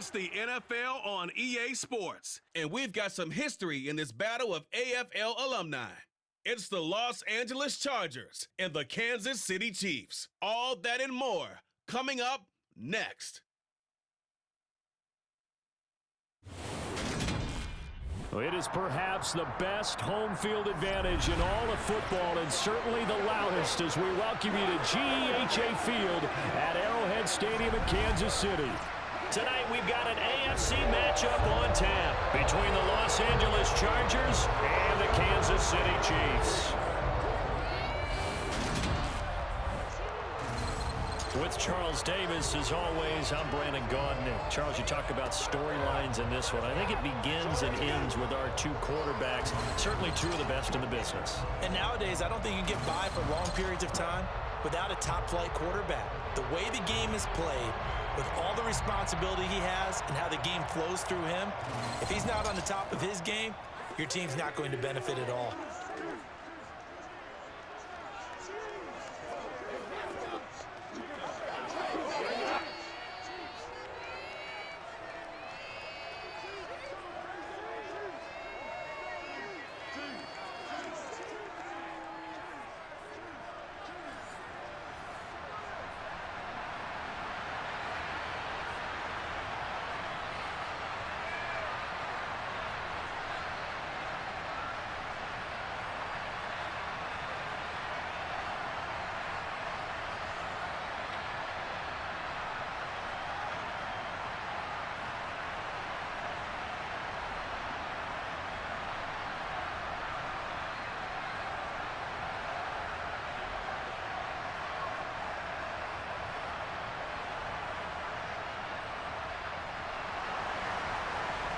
It's the NFL on EA Sports, and we've got some history in this battle of AFL alumni. It's the Los Angeles Chargers and the Kansas City Chiefs. All that and more coming up next. It is perhaps the best home field advantage in all of football, and certainly the loudest, as we welcome you to GEHA Field at Arrowhead Stadium in Kansas City. Tonight we've got an AFC matchup on tap between the Los Angeles Chargers and the Kansas City Chiefs. With Charles Davis, as always, I'm Brandon Gaudin. Charles, you talk about storylines in this one. I think it begins and ends with our two quarterbacks, certainly two of the best in the business. And nowadays, I don't think you can get by for long periods of time without a top-flight quarterback. The way the game is played, with all the responsibility he has and how the game flows through him, if he's not on the top of his game, your team's not going to benefit at all.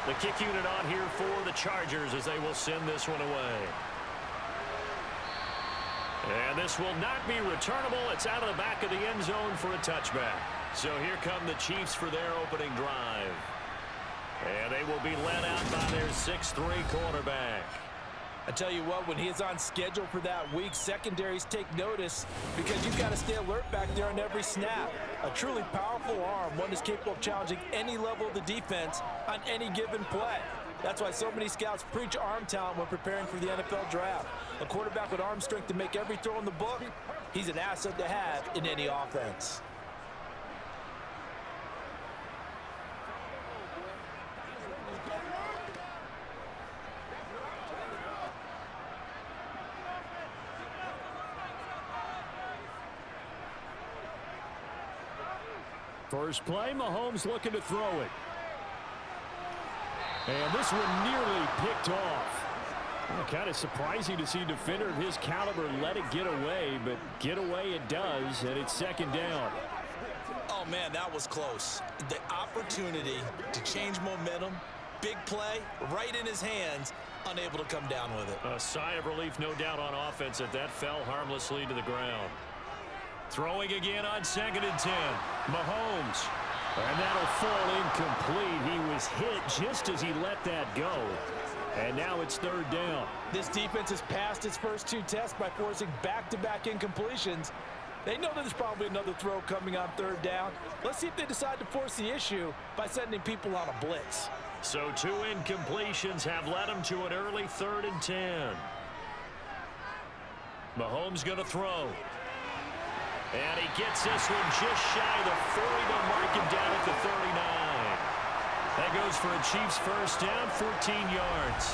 The kick unit on here for the Chargers as they will send this one away. And this will not be returnable. It's out of the back of the end zone for a touchback. So here come the Chiefs for their opening drive. And they will be led out by their 6'3" quarterback. I tell you what, when he is on schedule for that week, secondaries take notice because you've got to stay alert back there on every snap. A truly powerful arm, one that's capable of challenging any level of the defense on any given play. That's why so many scouts preach arm talent when preparing for the NFL draft. A quarterback with arm strength to make every throw in the book, he's an asset to have in any offense. First play, Mahomes looking to throw it. And this one nearly picked off. Well, kind of surprising to see a defender of his caliber let it get away, but get away it does, and it's second down. Oh, man, that was close. The opportunity to change momentum, big play, right in his hands, unable to come down with it. A sigh of relief, no doubt, on offense that fell harmlessly to the ground. Throwing again on 2nd and 10. Mahomes. And that'll fall incomplete. He was hit just as he let that go. And now it's 3rd down. This defense has passed its first two tests by forcing back-to-back incompletions. They know that there's probably another throw coming on 3rd down. Let's see if they decide to force the issue by sending people on a blitz. So 2 incompletions have led them to an early 3rd and 10. Mahomes going to throw. And he gets this one just shy of the 40. They'll mark him down at the 39. That goes for a Chiefs first down, 14 yards.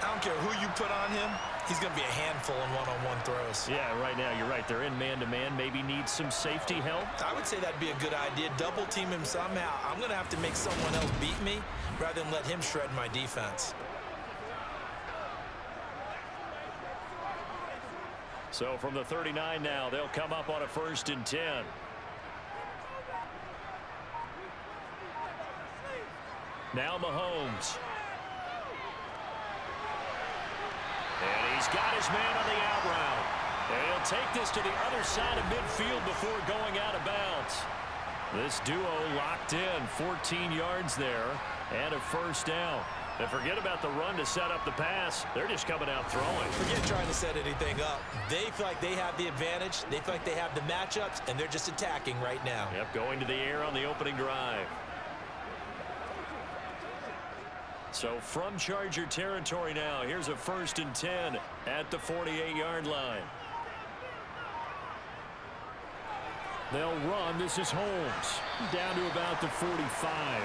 I don't care who you put on him. He's going to be a handful in one-on-one throws. Yeah, right now, you're right. They're in man-to-man. Maybe needs some safety help. I would say that'd be a good idea. Double team him somehow. I'm going to have to make someone else beat me rather than let him shred my defense. So from the 39 now, they'll come up on a 1st and 10. Now Mahomes. And he's got his man on the out route. And he'll take this to the other side of midfield before going out of bounds. This duo locked in, 14 yards there, and a 1st down. And forget about the run to set up the pass. They're just coming out throwing. Forget trying to set anything up. They feel like they have the advantage. They feel like they have the matchups, and they're just attacking right now. Yep, going to the air on the opening drive. So from Charger territory now, here's a 1st and 10 at the 48-yard line. They'll run. This is Holmes down to about the 45.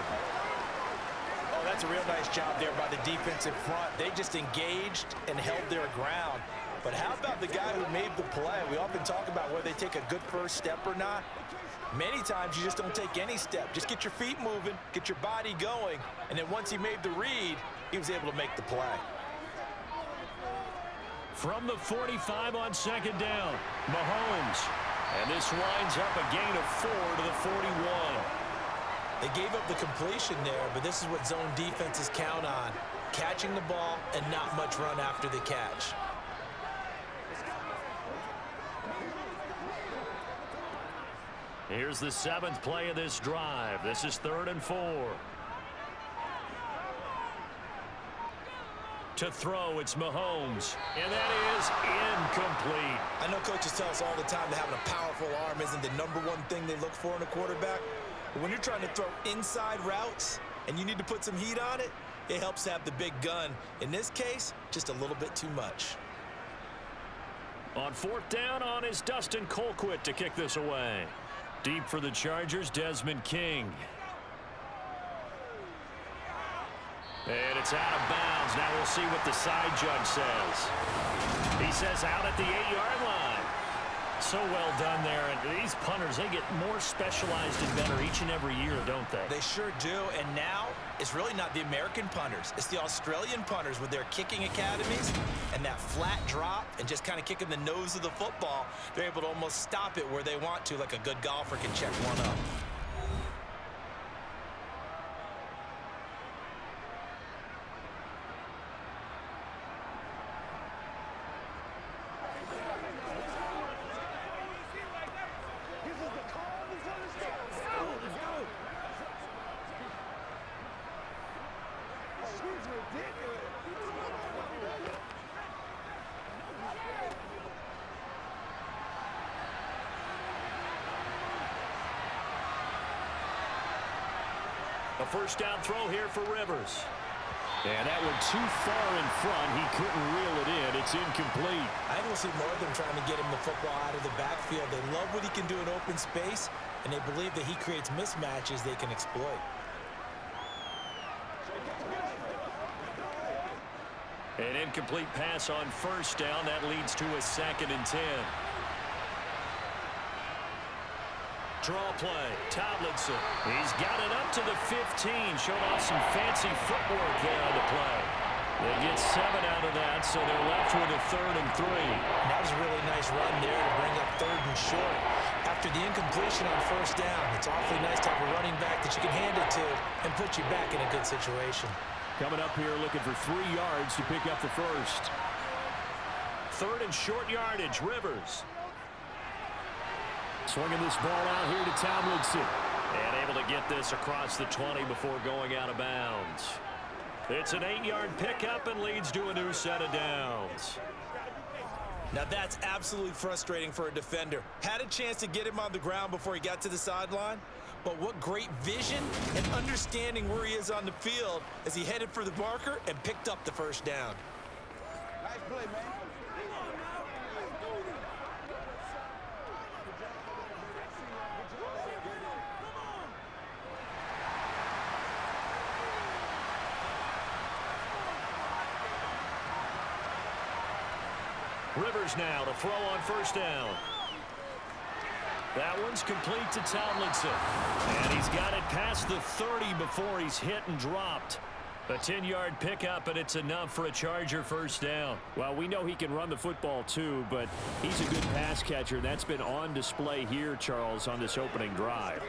Oh, that's a real nice job there by the defensive front. They just engaged and held their ground. But how about the guy who made the play? We often talk about whether they take a good first step or not. Many times you just don't take any step. Just get your feet moving, get your body going, and then once he made the read, he was able to make the play. From the 45 on 2nd down, Mahomes. And this winds up a gain of 4 to the 41. They gave up the completion there, but this is what zone defenses count on. Catching the ball and not much run after the catch. Here's the 7th play of this drive. This is 3rd and 4. To throw, it's Mahomes. And that is incomplete. I know coaches tell us all the time that having a powerful arm isn't the #1 thing they look for in a quarterback. But when you're trying to throw inside routes and you need to put some heat on it, it helps to have the big gun. In this case, just a little bit too much. On 4th down on is Dustin Colquitt to kick this away. Deep for the Chargers, Desmond King. And it's out of bounds. Now we'll see what the side judge says. He says out at the 8-yard line. So well done there. And these punters, they get more specialized and better each and every year, don't they? They sure do. And now it's really not the American punters. It's the Australian punters with their kicking academies and that flat drop and just kind of kicking the nose of the football. They're able to almost stop it where they want to, like a good golfer can check one up. A 1st down throw here for Rivers. And that went too far in front. He couldn't reel it in. It's incomplete. I don't see more of them trying to get him the football out of the backfield. They love what he can do in open space, and they believe that he creates mismatches they can exploit. An incomplete pass on 1st down. That leads to a 2nd and 10. Draw play, Tomlinson. He's got it up to the 15. Showed off some fancy footwork there on the play. They get 7 out of that, so they're left with a 3rd and 3. That was a really nice run there to bring up 3rd and short. After the incompletion on 1st down, it's awfully nice to have a running back that you can hand it to and put you back in a good situation. Coming up here looking for 3 yards to pick up the 1st. 3rd and short yardage, Rivers. Swinging this ball out here to Tomlinson. And able to get this across the 20 before going out of bounds. It's an 8-yard pickup and leads to a new set of downs. Now that's absolutely frustrating for a defender. Had a chance to get him on the ground before he got to the sideline. But what great vision and understanding where he is on the field as he headed for the marker and picked up the 1st down. Nice play, man. Rivers now to throw on 1st down. That one's complete to Tomlinson. And he's got it past the 30 before he's hit and dropped. A 10-yard pickup, and it's enough for a Charger 1st down. Well, we know he can run the football too, but he's a good pass catcher. That's been on display here, Charles, on this opening drive.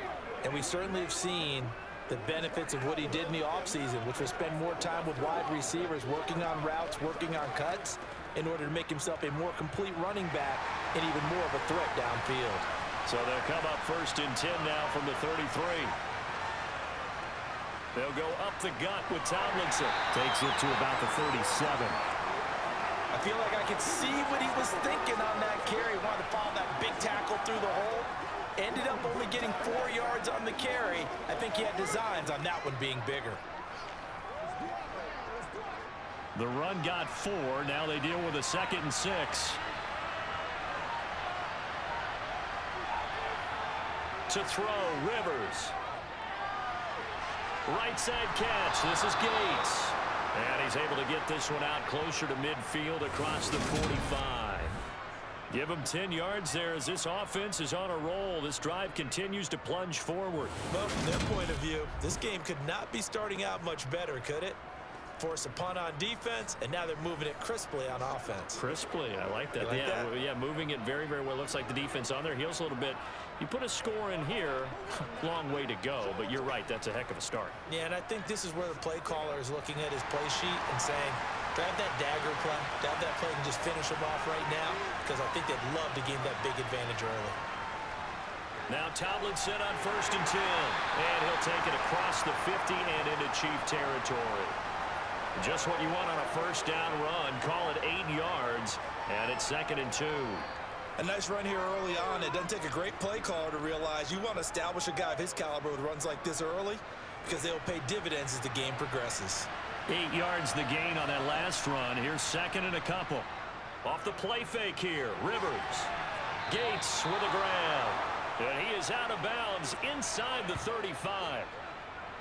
And we certainly have seen the benefits of what he did in the offseason, which was spend more time with wide receivers, working on routes, working on cuts, in order to make himself a more complete running back and even more of a threat downfield. So they'll come up 1st and 10 now from the 33. They'll go up the gut with Tomlinson. Takes it to about the 37. I feel like I could see what he was thinking on that carry. Wanted to follow that big tackle through the hole. Ended up only getting 4 yards on the carry. I think he had designs on that one being bigger. The run got 4. Now they deal with a 2nd and 6. To throw, Rivers. Right side catch. This is Gates. And he's able to get this one out closer to midfield across the 45. Give him 10 yards there as this offense is on a roll. This drive continues to plunge forward. Well, from their point of view, this game could not be starting out much better, could it? Force a punt on defense, and now they're moving it crisply on offense. Crisply, I like that. You like that? Yeah, moving it very, very well. Looks like the defense on their heels a little bit. You put a score in here, long way to go, but you're right, that's a heck of a start. Yeah, and I think this is where the play caller is looking at his play sheet and saying, grab that dagger play, grab that play and just finish him off right now, because I think they'd love to gain that big advantage early. Now Tomlinson on 1st and 10, and he'll take it across the 50 and into Chief territory. Just what you want on a 1st down run. Call it 8 yards, and it's 2nd and 2. A nice run here early on. It doesn't take a great play caller to realize you want to establish a guy of his caliber with runs like this early, because they'll pay dividends as the game progresses. 8 yards the gain on that last run. Here's 2nd and a couple. Off the play fake here, Rivers. Gates with a grab. And he is out of bounds inside the 35.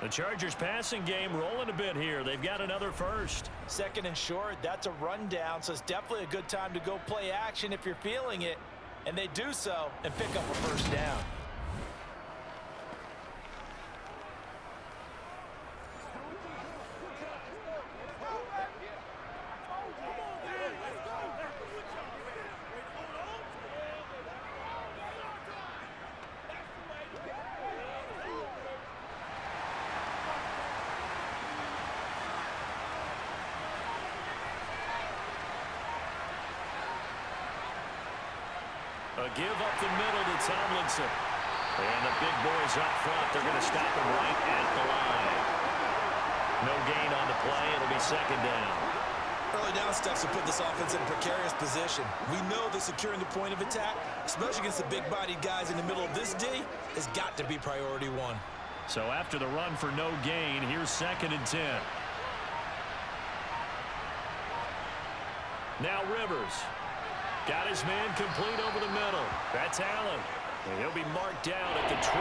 The Chargers passing game rolling a bit here. They've got another 1st. 2nd and short, that's a rundown, so it's definitely a good time to go play action if you're feeling it. And they do so and pick up a 1st down. A give up the middle to Tomlinson. And the big boys up front, they're going to stop him right at the line. No gain on the play. It'll be 2nd down. Early down steps will put this offense in a precarious position. We know that securing the point of attack, especially against the big-bodied guys in the middle of this D, has got to be priority 1. So after the run for no gain, here's 2nd and 10. Now Rivers. Got his man complete over the middle. That's Allen. And he'll be marked down at the 26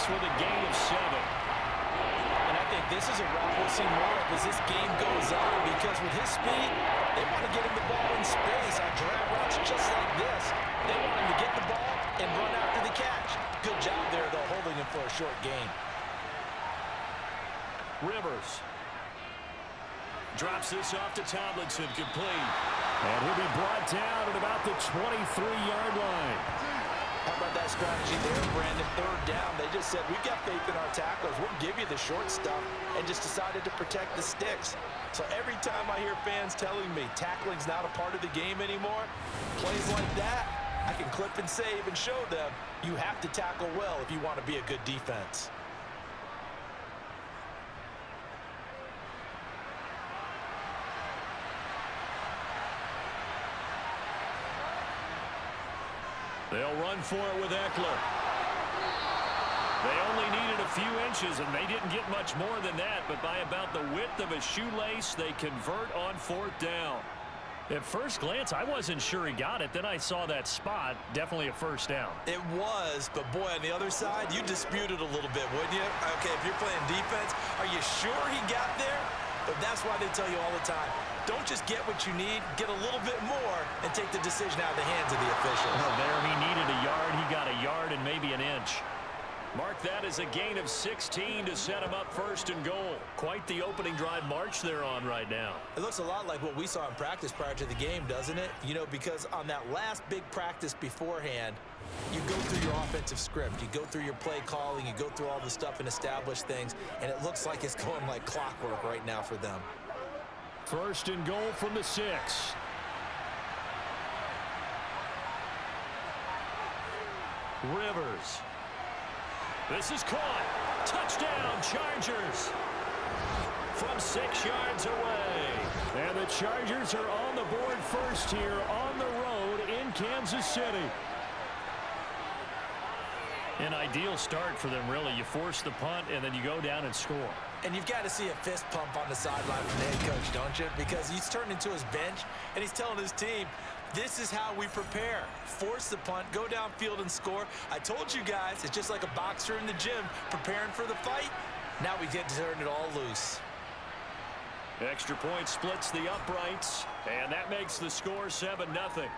with a gain of 7. And I think this is a route we'll see more of as this game goes on, because with his speed, they want to get him the ball in space on drag routes just like this. They want him to get the ball and run after the catch. Good job there, though, holding him for a short gain. Rivers drops this off to Tomlinson, complete. And he'll be brought down at about the 23-yard line. How about that strategy there, Brandon? 3rd down. They just said, we've got faith in our tacklers. We'll give you the short stuff, and just decided to protect the sticks. So every time I hear fans telling me tackling's not a part of the game anymore, plays like that, I can clip and save and show them you have to tackle well if you want to be a good defense. They'll run for it with Eckler. They only needed a few inches, and they didn't get much more than that, but by about the width of a shoelace, they convert on 4th down. At first glance, I wasn't sure he got it. Then I saw that spot. Definitely a 1st down. It was, but boy, on the other side, you dispute it a little bit, wouldn't you? Okay, if you're playing defense, are you sure he got there? But that's why they tell you all the time, don't just get what you need, get a little bit more, and take the decision out of the hands of the officials. Well, there he needed a yard. He got a yard and maybe an inch. Mark that as a gain of 16 to set him up 1st and goal. Quite the opening drive march they're on right now. It looks a lot like what we saw in practice prior to the game, doesn't it? You know, because on that last big practice beforehand, you go through your offensive script, you go through your play calling, you go through all the stuff and establish things, and it looks like it's going like clockwork right now for them. 1st and goal from the 6. Rivers. This is caught. Touchdown, Chargers. From 6 yards away. And the Chargers are on the board first here on the road in Kansas City. An ideal start for them, really. You force the punt, and then you go down and score. And you've got to see a fist pump on the sideline from the head coach, don't you? Because he's turned into his bench, and he's telling his team, this is how we prepare. Force the punt, go downfield and score. I told you guys, it's just like a boxer in the gym preparing for the fight. Now we get to turn it all loose. Extra point splits the uprights, and that makes the score 7-0.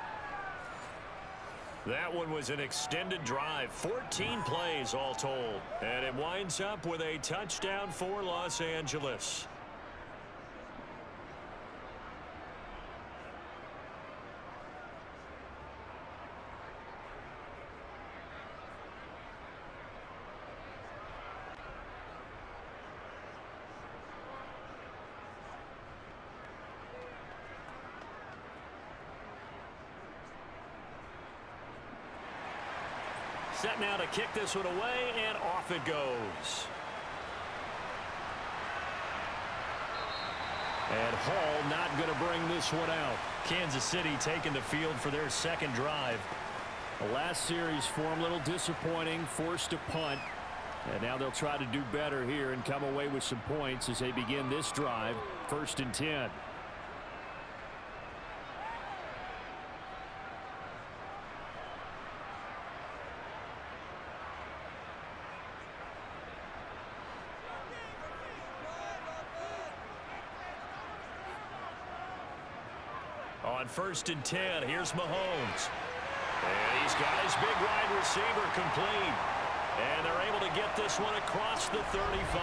That one was an extended drive, 14 plays all told. And it winds up with a touchdown for Los Angeles. Set now to kick this one away, and off it goes. And Hall not going to bring this one out. Kansas City taking the field for their second drive. The last series for them, a little disappointing, forced a punt. And now they'll try to do better here and come away with some points as they begin this drive, 1st and 10. On 1st and 10, here's Mahomes. And he's got his big wide receiver complete. And they're able to get this one across the 35.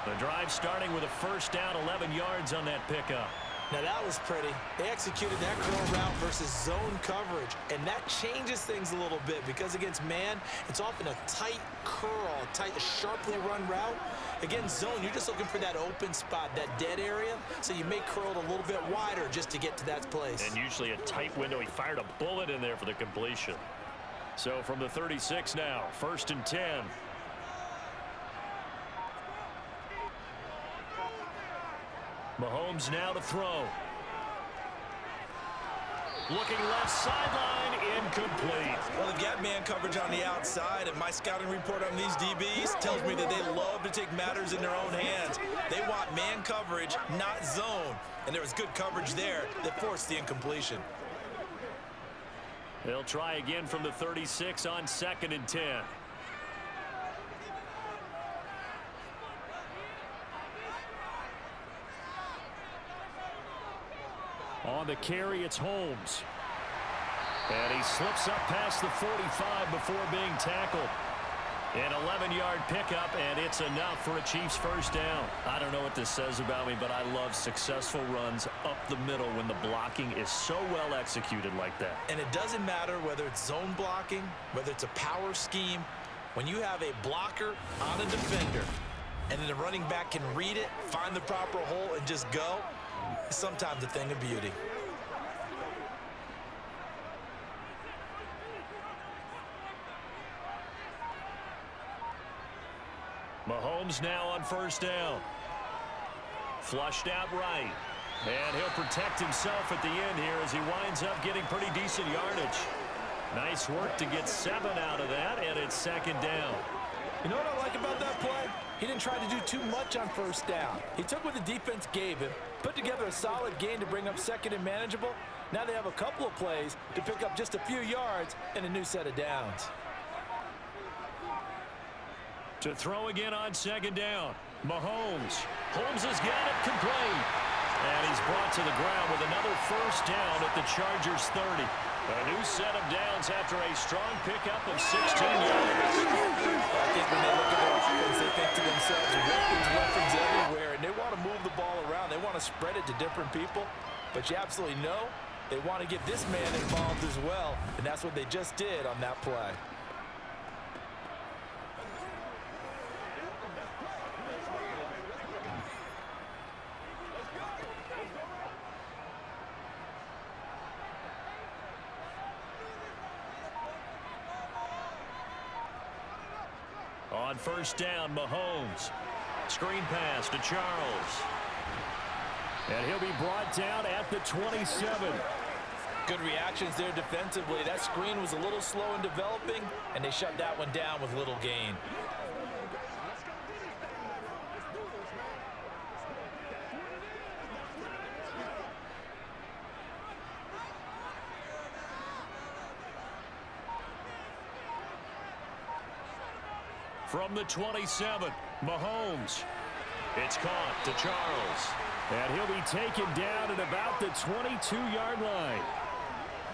The drive starting with a first down, 11 yards on that pickup. Now that was pretty. They executed that curl route versus zone coverage, and that changes things a little bit because against man, it's often a tight curl, a tight, sharply run route. Against zone, you're just looking for that open spot, that dead area, so you may curl it a little bit wider just to get to that place. And usually a tight window. He fired a bullet in there for the completion. So from the 36 now, 1st and 10. Mahomes now to throw. Looking left sideline, incomplete. Well, they've got man coverage on the outside, and my scouting report on these DBs tells me that they love to take matters in their own hands. They want man coverage, not zone. And there was good coverage there that forced the incompletion. They'll try again from the 36 on 2nd and 10. On the carry, it's Holmes. And he slips up past the 45 before being tackled. An 11-yard pickup, and it's enough for a Chiefs first down. I don't know what this says about me, but I love successful runs up the middle when the blocking is so well executed like that. And it doesn't matter whether it's zone blocking, whether it's a power scheme. When you have a blocker on a defender, and then the running back can read it, find the proper hole, and just go, it's sometimes a thing of beauty. Mahomes now on first down. Flushed out right. And he'll protect himself at the end here as he winds up getting pretty decent yardage. Nice work to get 7 out of that, and it's 2nd down. You know what I like about that play? He didn't try to do too much on first down. He took what the defense gave him, put together a solid gain to bring up 2nd and manageable. Now they have a couple of plays to pick up just a few yards and a new set of downs. To throw again on 2nd down. Mahomes. Holmes has got it complete. And he's brought to the ground with another first down at the Chargers 30. A new set of downs after a strong pickup of 16 yards. I think when they look at their offense, they think to themselves, weapons everywhere, and they want to move the ball around. They want to spread it to different people. But you absolutely know they want to get this man involved as well, and that's what they just did on that play. On first down, Mahomes. Screen pass to Charles. And he'll be brought down at the 27. Good reactions there defensively. That screen was a little slow in developing, and they shut that one down with little gain. From the 27, Mahomes. It's caught to Charles. And he'll be taken down at about the 22-yard line.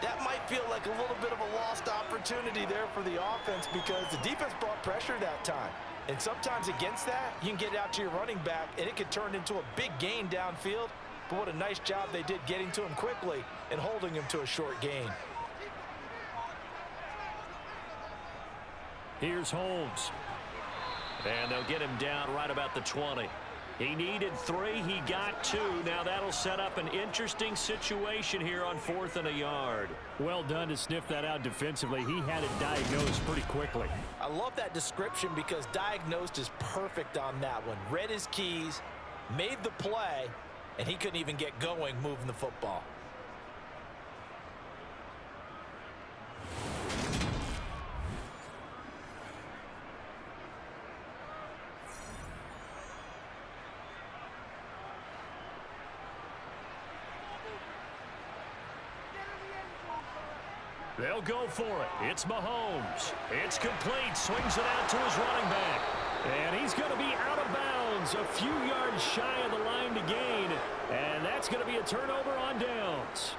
That might feel like a little bit of a lost opportunity there for the offense because the defense brought pressure that time. And sometimes against that, you can get out to your running back, and it could turn into a big gain downfield. But what a nice job they did getting to him quickly and holding him to a short gain. Here's Holmes. And they'll get him down right about the 20. He needed 3. He got 2. Now that'll set up an interesting situation here on 4th and a yard. Well done to sniff that out defensively. He had it diagnosed pretty quickly. I love that description because diagnosed is perfect on that one. Read his keys, made the play, and he couldn't even get going moving the football. They'll go for it. It's Mahomes. It's complete. Swings it out to his running back. And he's going to be out of bounds, a few yards shy of the line to gain. And that's going to be a turnover on downs.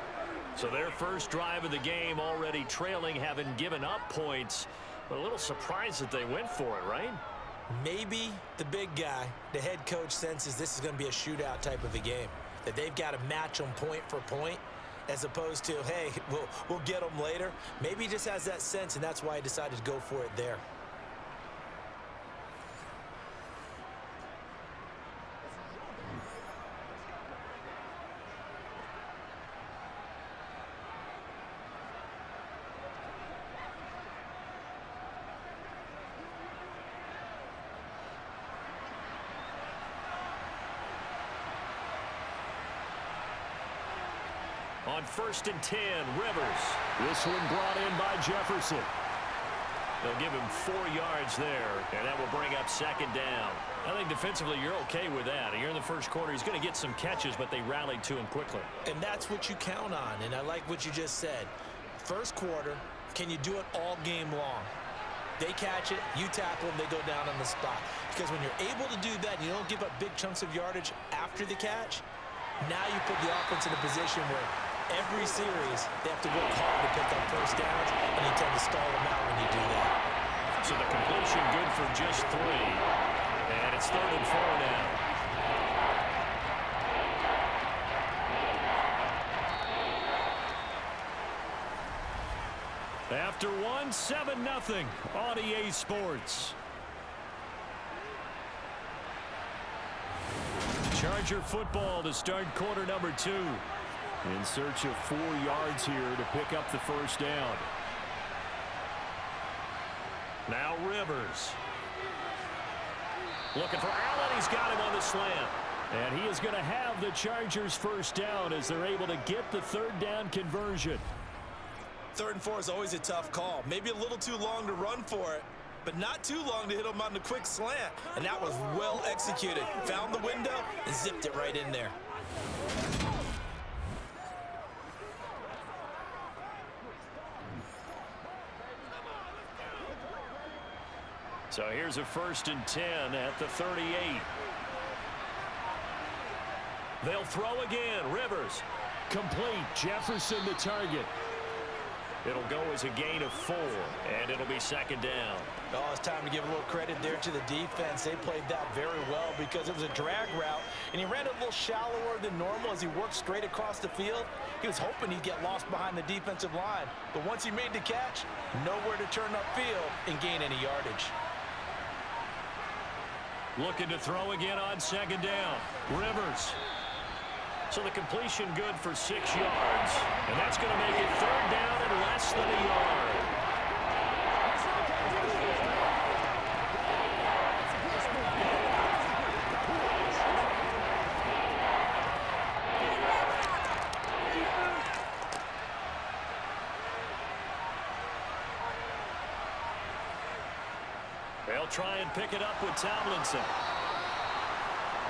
So their first drive of the game already trailing, having given up points. But a little surprised that they went for it, right? Maybe the big guy, the head coach, senses this is going to be a shootout type of a game. That they've got to match them point for point, as opposed to, hey, we'll get them later. Maybe he just has that sense, and that's why he decided to go for it there. On 1st and 10, Rivers. This one brought in by Jefferson. They'll give him 4 yards there, and that will bring up 2nd down. I think defensively you're okay with that. You're in the first quarter. He's going to get some catches, but they rallied to him quickly. And that's what you count on, and I like what you just said. First quarter, can you do it all game long? They catch it, you tackle them, they go down on the spot. Because when you're able to do that, and you don't give up big chunks of yardage after the catch, now you put the offense in a position where every series they have to work hard to pick up first downs, and you tend to stall them out when you do that. So the completion good for just 3. And it's 3rd and 4 now. After one, 7-0 on EA Sports. Charger football to start quarter number 2. In search of 4 yards here to pick up the first down. Now Rivers. Looking for Allen. He's got him on the slant. And he is going to have the Chargers first down as they're able to get the 3rd down conversion. 3rd and 4 is always a tough call. Maybe a little too long to run for it, but not too long to hit him on the quick slant. And that was well executed. Found the window and zipped it right in there. So here's a 1st and 10 at the 38. They'll throw again. Rivers. Complete. Jefferson the target. It'll go as a gain of 4, and it'll be 2nd down. Oh, it's time to give a little credit there to the defense. They played that very well because it was a drag route, and he ran a little shallower than normal as he worked straight across the field. He was hoping he'd get lost behind the defensive line, but once he made the catch, nowhere to turn upfield and gain any yardage. Looking to throw again on 2nd down. Rivers. So the completion good for 6 yards. And that's going to make it 3rd down and less than a yard. They'll try and pick it up with Tomlinson.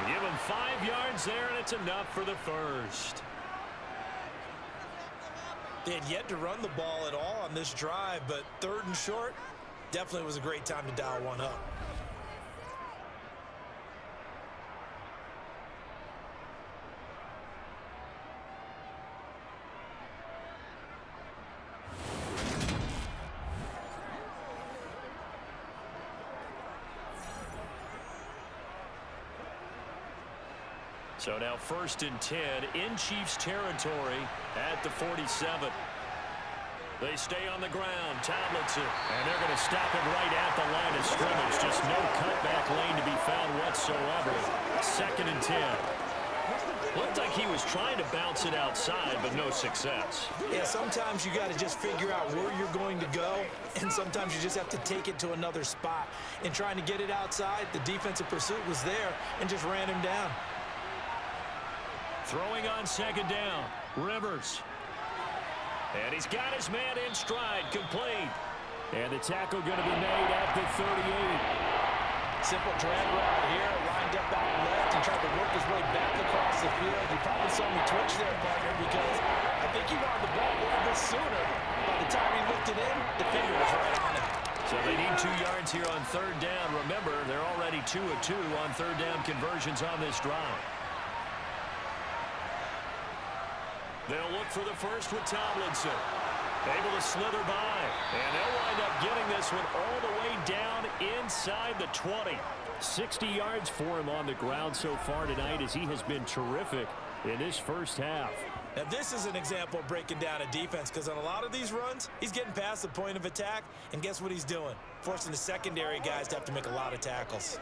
Give him 5 yards there, and it's enough for the first. They had yet to run the ball at all on this drive, but 3rd and short definitely was a great time to dial one up. So now 1st and 10 in Chiefs territory at the 47. They stay on the ground. Tomlinson. And they're going to stop it right at the line of scrimmage. Just no cutback lane to be found whatsoever. 2nd and 10. Looked like he was trying to bounce it outside, but no success. Yeah, sometimes you got to just figure out where you're going to go, and sometimes you just have to take it to another spot. In trying to get it outside, the defensive pursuit was there and just ran him down. Throwing on 2nd down, Rivers. And he's got his man in stride, complete. And the tackle going to be made at the 38. Simple drag route here, lined up out left and tried to work his way back across the field. You probably saw me twitch there, partner, because I think he wanted the ball a little bit sooner. By the time he looked it in, the finger was right on it. So they need 2 yards here on 3rd down. Remember, they're already 2 of 2 on 3rd down conversions on this drive. They'll look for the first with Tomlinson. Able to slither by. And they'll wind up getting this one all the way down inside the 20. 60 yards for him on the ground so far tonight as he has been terrific in this first half. Now this is an example of breaking down a defense, because on a lot of these runs, he's getting past the point of attack, and guess what he's doing? Forcing the secondary guys to have to make a lot of tackles.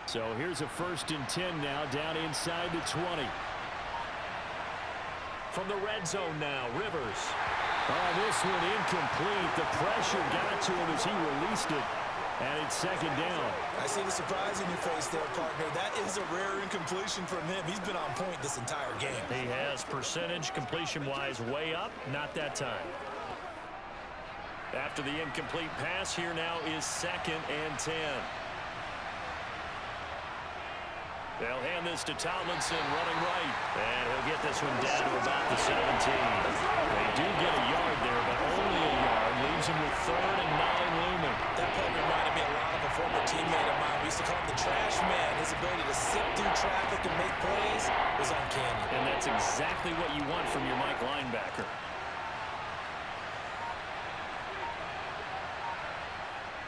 So here's a 1st and 10 now down inside the 20. From the red zone now, Rivers. Oh, this one incomplete. The pressure got to him as he released it. And it's 2nd down. I see the surprise in your face there, partner. That is a rare incompletion from him. He's been on point this entire game. He has percentage completion-wise way up. Not that time. After the incomplete pass, here now is 2nd and 10. They'll hand this to Tomlinson, running right. And he'll get this one down to about the 17. They do get a yard there, but only a yard. Leaves him with 3rd and 9 looming. That play reminded me a lot of a former teammate of mine. We used to call him the trash man. His ability to sift through traffic and make plays was uncanny. And that's exactly what you want from your Mike linebacker.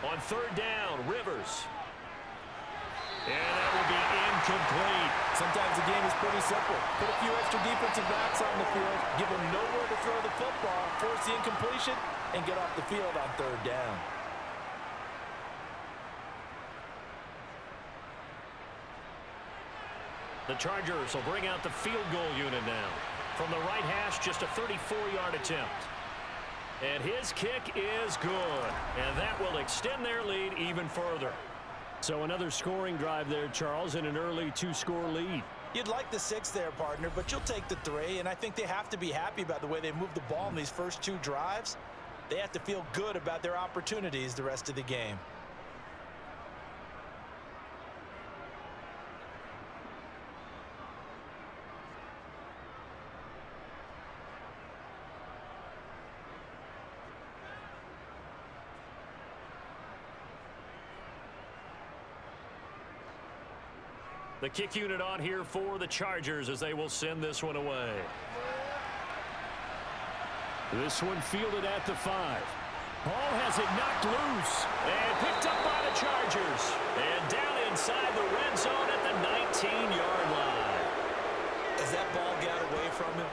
On 3rd down, Rivers. And that will be incomplete. Sometimes the game is pretty simple. Put a few extra defensive backs on the field, give them nowhere to throw the football, force the incompletion, and get off the field on 3rd down. The Chargers will bring out the field goal unit now. From the right hash, just a 34-yard attempt. And his kick is good. And that will extend their lead even further. So another scoring drive there, Charles, and an early 2-score lead. You'd like the 6 there, partner, but you'll take the 3, and I think they have to be happy about the way they moved the ball in these first 2 drives. They have to feel good about their opportunities the rest of the game. The kick unit on here for the Chargers as they will send this one away. This one fielded at the 5. Ball has it knocked loose and picked up by the Chargers. And down inside the red zone at the 19-yard line. As that ball got away from him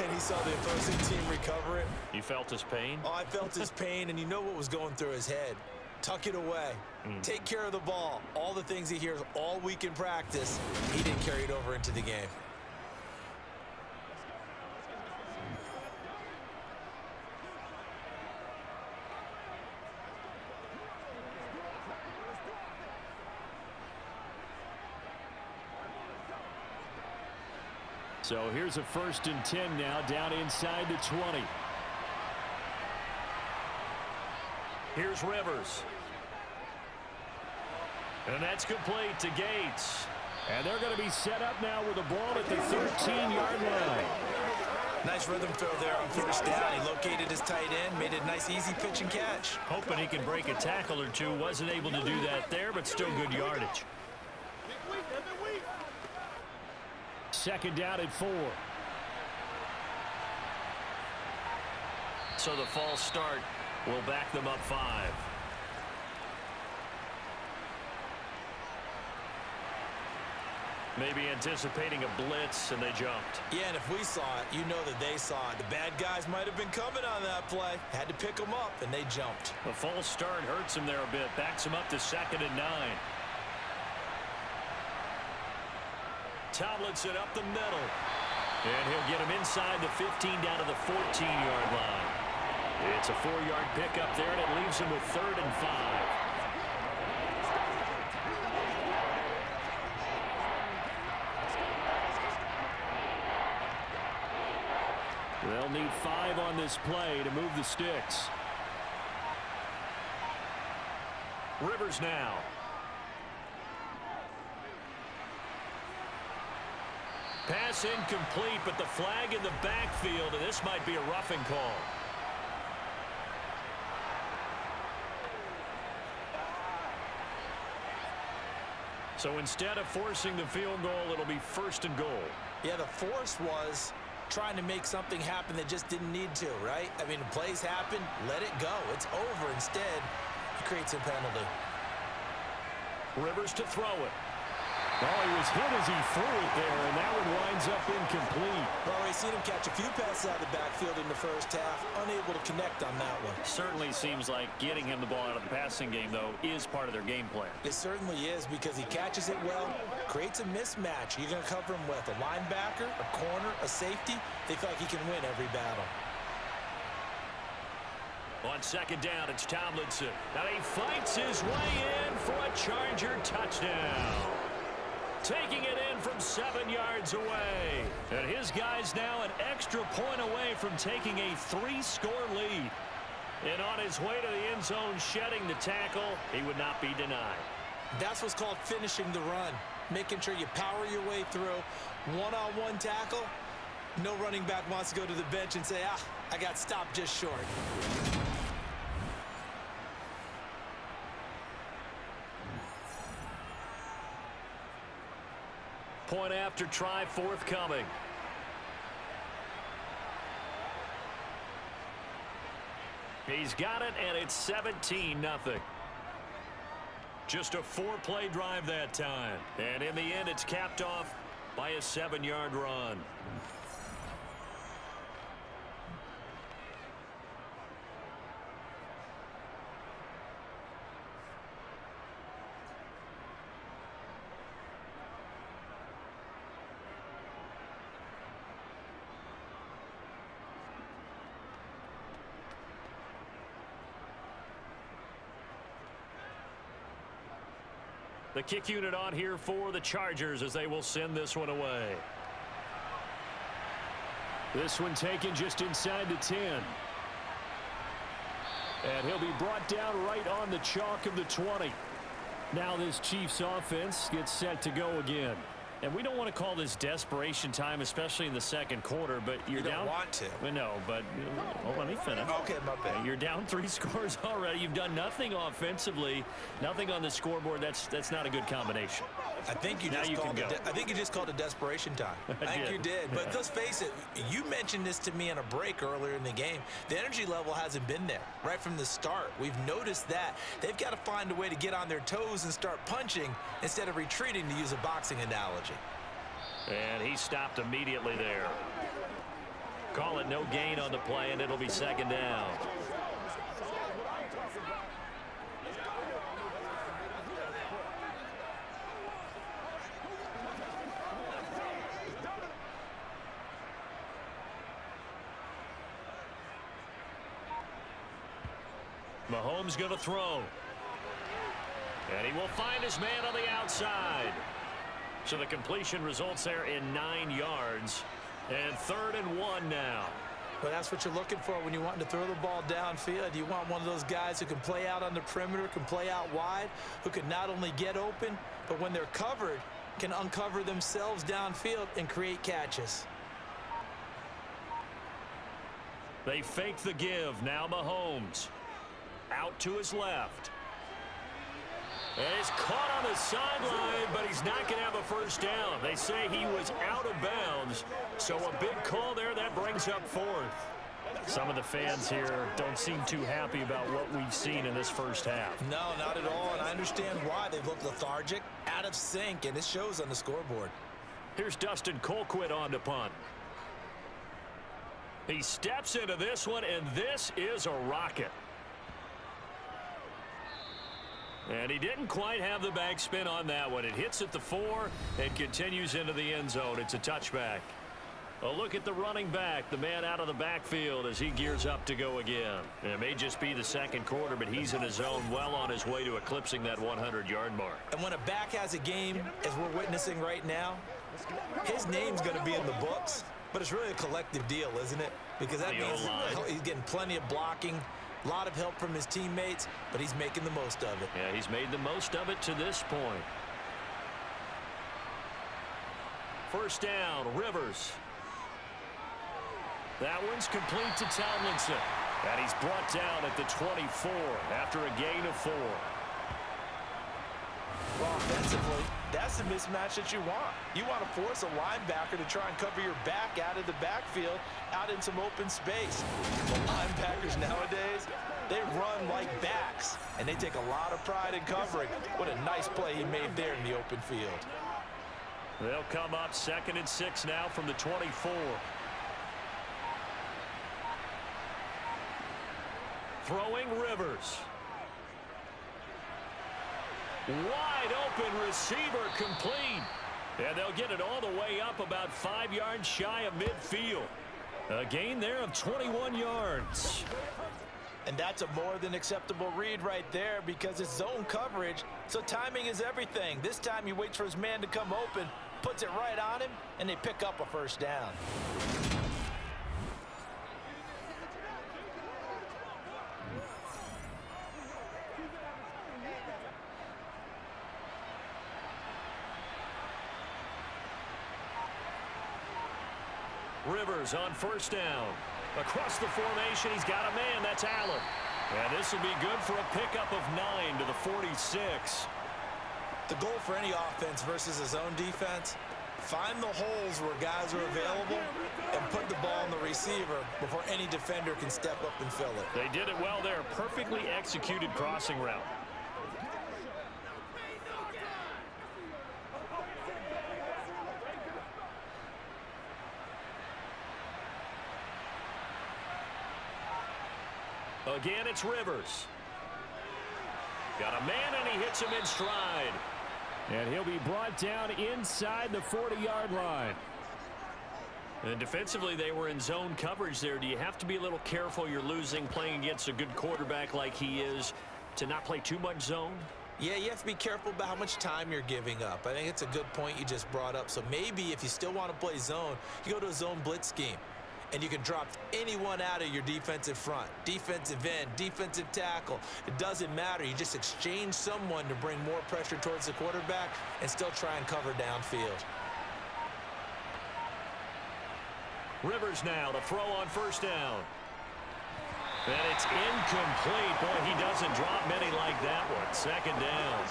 and he saw the opposing team recover it. You felt his pain? Oh, I felt his pain, and you know what was going through his head. Tuck it away. Take care of the ball. All the things he hears all week in practice, he didn't carry it over into the game. So here's a 1st and 10 now down inside the 20. Here's Rivers. And that's complete to Gates. And they're going to be set up now with the ball at the 13-yard line. Nice rhythm throw there on 1st down. He located his tight end, made it a nice easy pitch and catch. Hoping he can break a tackle or two. Wasn't able to do that there, but still good yardage. 2nd down at 4. So the false start will back them up 5. Maybe anticipating a blitz, and they jumped. Yeah, and if we saw it, you know that they saw it. The bad guys might have been coming on that play. Had to pick them up, and they jumped. The false start hurts him there a bit. Backs him up to 2nd and 9. Tomlinson up the middle. And he'll get him inside the 15 down to the 14-yard line. It's a 4-yard pickup there, and it leaves him with 3rd and 5. They'll need 5 on this play to move the sticks. Rivers now. Pass incomplete, but the flag in the backfield, and this might be a roughing call. So instead of forcing the field goal, it'll be 1st and goal. Yeah, the force was trying to make something happen that just didn't need to, right? I mean, the plays happen, let it go. It's over. Instead, he creates a penalty. Rivers to throw it. Oh, he was hit as he threw it there, and that one winds up incomplete. Well, we've seen him catch a few passes out of the backfield in the first half, unable to connect on that one. Certainly seems like getting him the ball out of the passing game, though, is part of their game plan. It certainly is, because he catches it well, creates a mismatch. You're going to cover him with a linebacker, a corner, a safety. They feel like he can win every battle. On 2nd down, it's Tomlinson. And he fights his way in for a Charger touchdown. Taking it in from 7 yards away. And his guy's now an extra point away from taking a 3-score lead. And on his way to the end zone, shedding the tackle, he would not be denied. That's what's called finishing the run. Making sure you power your way through. One-on-one tackle. No running back wants to go to the bench and say, I got stopped just short. Point after try forthcoming. He's got it, and it's 17-0. Just a 4-play drive that time. And in the end, it's capped off by a 7-yard run. The kick unit on here for the Chargers as they will send this one away. This one taken just inside the 10. And he'll be brought down right on the chalk of the 20. Now this Chiefs offense gets set to go again. And we don't want to call this desperation time, especially in the 2nd quarter, but you're down. You don't want to. Well, no, but let me finish. Okay, my bad. You're down 3 scores already. You've done nothing offensively, nothing on the scoreboard. That's not a good combination. I think you just called it desperation time. I think you did. But let's face it, you mentioned this to me on a break earlier in the game. The energy level hasn't been there right from the start. We've noticed that. They've got to find a way to get on their toes and start punching instead of retreating, to use a boxing analogy. And he stopped immediately there. Call it no gain on the play, and it'll be 2nd down. Mahomes going to throw. And he will find his man on the outside. So the completion results there in 9 yards. And 3rd and 1 now. Well, that's what you're looking for when you're wanting to throw the ball downfield. You want one of those guys who can play out on the perimeter, can play out wide, who can not only get open, but when they're covered, can uncover themselves downfield and create catches. They fake the give. Now Mahomes. Out to his left. And he's caught on the sideline, but he's not going to have a first down. They say he was out of bounds. So a big call there. That brings up 4th. Some of the fans here don't seem too happy about what we've seen in this first half. No, not at all, and I understand why. They've looked lethargic, out of sync, and it shows on the scoreboard. Here's Dustin Colquitt on to punt. He steps into this one, and this is a rocket. And he didn't quite have the backspin on that one. It hits at the 4 and continues into the end zone. It's a touchback. A look at the running back, the man out of the backfield as he gears up to go again. And it may just be the second quarter, but he's in his zone, well on his way to eclipsing that 100-yard mark. And when a back has a game, as we're witnessing right now, his name's going to be in the books, but it's really a collective deal, isn't it? Because that means he's getting plenty of blocking, a lot of help from his teammates, but he's making the most of it. Yeah, he's made the most of it to this point. First down, Rivers. That one's complete to Tomlinson. And he's brought down at the 24 after a gain of 4. Well, offensively, that's the mismatch that you want. You want to force a linebacker to try and cover your back out of the backfield, out in some open space. The linebackers nowadays, they run like backs, and they take a lot of pride in covering. What a nice play he made there in the open field. They'll come up 2nd and 6 now from the 24. Throwing Rivers. Wide open receiver complete. And they'll get it all the way up about 5 yards shy of midfield. A gain there of 21 yards. And that's a more than acceptable read right there because it's zone coverage, so timing is everything. This time he waits for his man to come open, puts it right on him, and they pick up a first down. Rivers on first down. Across the formation, he's got a man. That's Allen. And this will be good for a pickup of 9 to the 46. The goal for any offense versus a zone defense, find the holes where guys are available and put the ball on the receiver before any defender can step up and fill it. They did it well there. Perfectly executed crossing route. Again, it's Rivers. Got a man, and he hits him in stride. And he'll be brought down inside the 40-yard line. And defensively, they were in zone coverage there. Do you have to be a little careful? You're losing, playing against a good quarterback like he is, to not play too much zone? Yeah, you have to be careful about how much time you're giving up. I think it's a good point you just brought up. So maybe if you still want to play zone, you go to a zone blitz scheme. And you can drop anyone out of your defensive front, defensive end, defensive tackle. It doesn't matter. You just exchange someone to bring more pressure towards the quarterback and still try and cover downfield. Rivers now to throw on first down. And it's incomplete. Boy, he doesn't drop many like that one. Second down.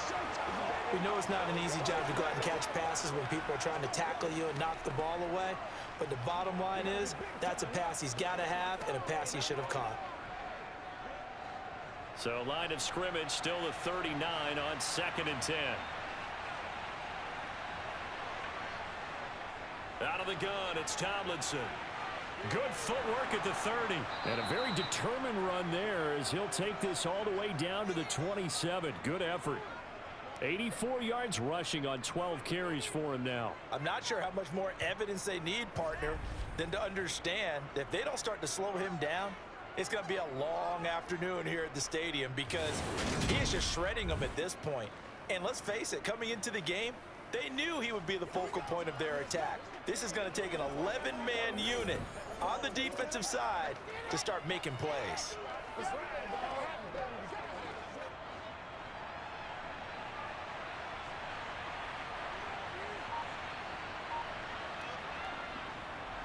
We know it's not an easy job to go out and catch passes when people are trying to tackle you and knock the ball away. But the bottom line is, that's a pass he's got to have and a pass he should have caught. So line of scrimmage still the 39 on 2nd and 10. Out of the gun, it's Tomlinson. Good footwork at the 30. And a very determined run there as he'll take this all the way down to the 27. Good effort. 84 yards rushing on 12 carries for him now. I'm not sure how much more evidence they need, partner, than to understand that if they don't start to slow him down, it's going to be a long afternoon here at the stadium because he is just shredding them at this point. And let's face it, coming into the game, they knew he would be the focal point of their attack. This is going to take an 11-man unit on the defensive side to start making plays.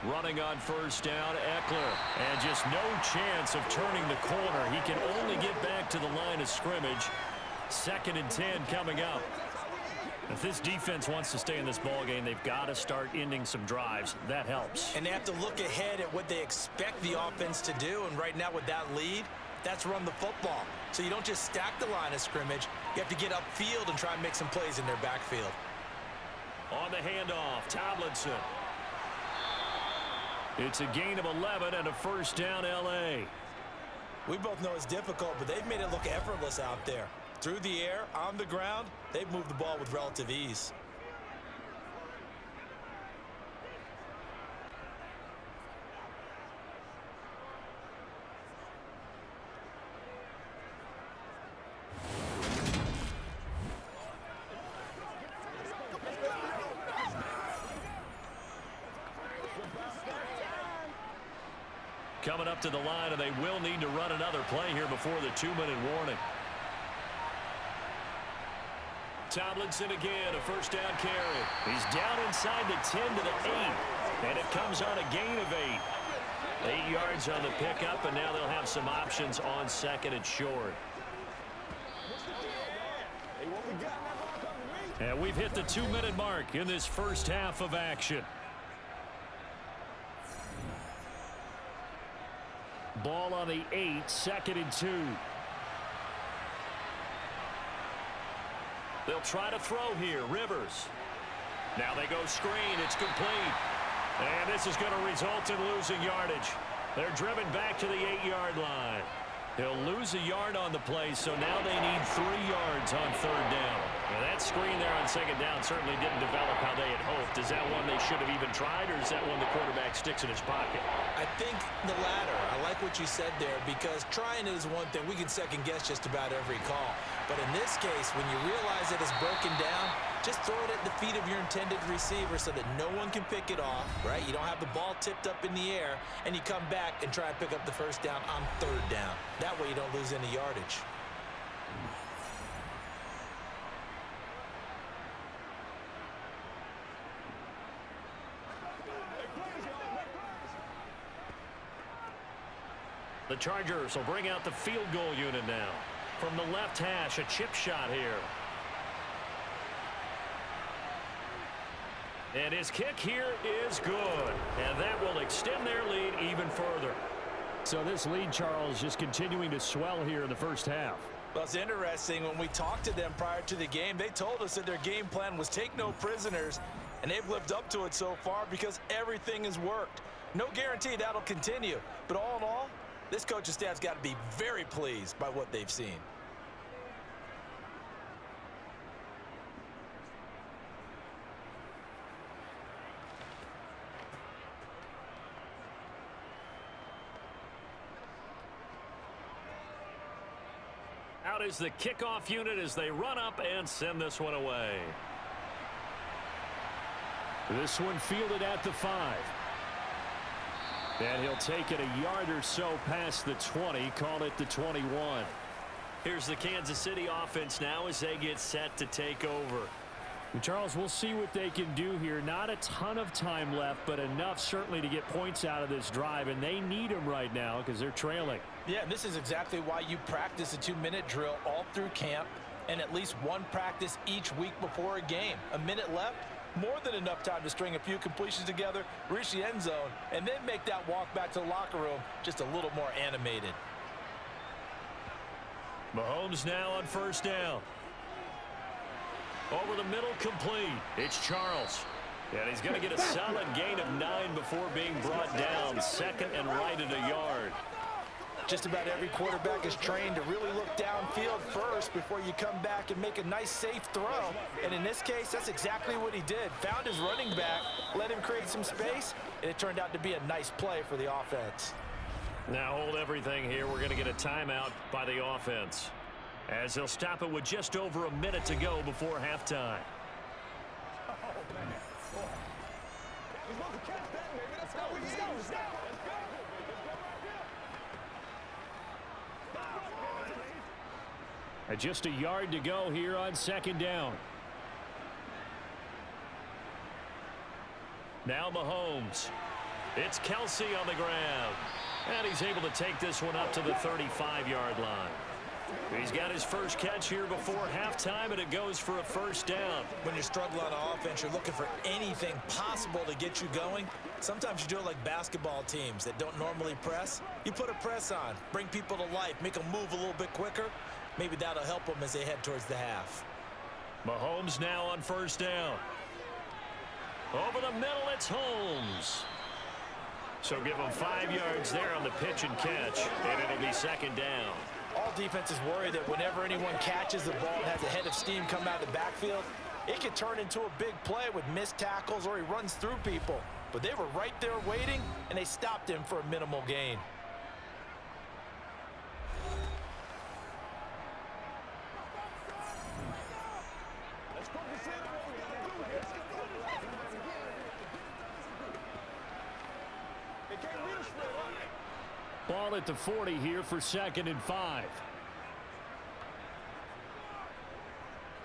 Running on first down, Eckler. And just no chance of turning the corner. He can only get back to the line of scrimmage. 2nd and 10 coming up. If this defense wants to stay in this ball game, they've got to start ending some drives. That helps. And they have to look ahead at what they expect the offense to do. And right now with that lead, that's run the football. So you don't just stack the line of scrimmage. You have to get upfield and try and make some plays in their backfield. On the handoff, Tomlinson. It's a gain of 11 and a first down, L.A. We both know it's difficult, but they've made it look effortless out there. Through the air, on the ground, they've moved the ball with relative ease. Coming up to the line, and they will need to run another play here before the 2-minute warning. Tomlinson again, a first down carry. He's down inside the 10 to the 8, and it comes on a gain of 8. 8 yards on the pickup, and now they'll have some options on second and short. And we've hit the 2-minute mark in this first half of action. Ball on the 8, second and 2. They'll try to throw here. Rivers. Now they go screen. It's complete. And this is going to result in losing yardage. They're driven back to the 8-yard line. He'll lose a yard on the play, so now they need 3 yards on third down. Now that screen there on second down certainly didn't develop how they had hoped. Is that one they should have even tried, or is that one the quarterback sticks in his pocket? I think the latter. I like what you said there, because trying it is one thing. We can second guess just about every call. But in this case, when you realize that it's broken down, just throw it at the feet of your intended receiver so that no one can pick it off, right? You don't have the ball tipped up in the air, and you come back and try and pick up the first down on third down. That way you don't lose any yardage. The Chargers will bring out the field goal unit now. From the left hash, a chip shot here. And his kick here is good. And that will extend their lead even further. So this lead, Charles, just continuing to swell here in the first half. Well, it's interesting. When we talked to them prior to the game, they told us that their game plan was take no prisoners. And they've lived up to it so far because everything has worked. No guarantee that'll continue. But all in all, this coaching staff's got to be very pleased by what they've seen. Out is the kickoff unit as they run up and send this one away. This one fielded at the 5. And he'll take it a yard or so past the 20, call it the 21. Here's the Kansas City offense now as they get set to take over. And Charles, we'll see what they can do here. Not a ton of time left, but enough certainly to get points out of this drive, and they need them right now because they're trailing. Yeah, and this is exactly why you practice a 2-minute drill all through camp and at least one practice each week before a game. A minute left, more than enough time to string a few completions together, reach the end zone, and then make that walk back to the locker room just a little more animated. Mahomes now on first down. Over the middle, complete. It's Charles. And he's going to get a solid gain of 9 before being brought down. Second and right at a yard. Just about every quarterback is trained to really look downfield first before you come back and make a nice, safe throw. And in this case, that's exactly what he did. Found his running back, let him create some space, and it turned out to be a nice play for the offense. Now hold everything here. We're going to get a timeout by the offense, as they'll stop it with just over a minute to go before halftime. And just a yard to go here on second down. Now Mahomes. It's Kelsey on the ground. And he's able to take this one up to the 35-yard line. He's got his first catch here before halftime, and it goes for a first down. When you're struggling on offense, you're looking for anything possible to get you going. Sometimes you do it like basketball teams that don't normally press. You put a press on, bring people to life, make them move a little bit quicker. Maybe that'll help them as they head towards the half. Mahomes now on first down. Over the middle, it's Holmes. So give him 5 yards there on the pitch and catch, and it'll be second down. All defenses worry that whenever anyone catches the ball and has a head of steam come out of the backfield, it can turn into a big play with missed tackles or he runs through people. But they were right there waiting, and they stopped him for a minimal gain. Ball at the 40 here for 2nd and 5.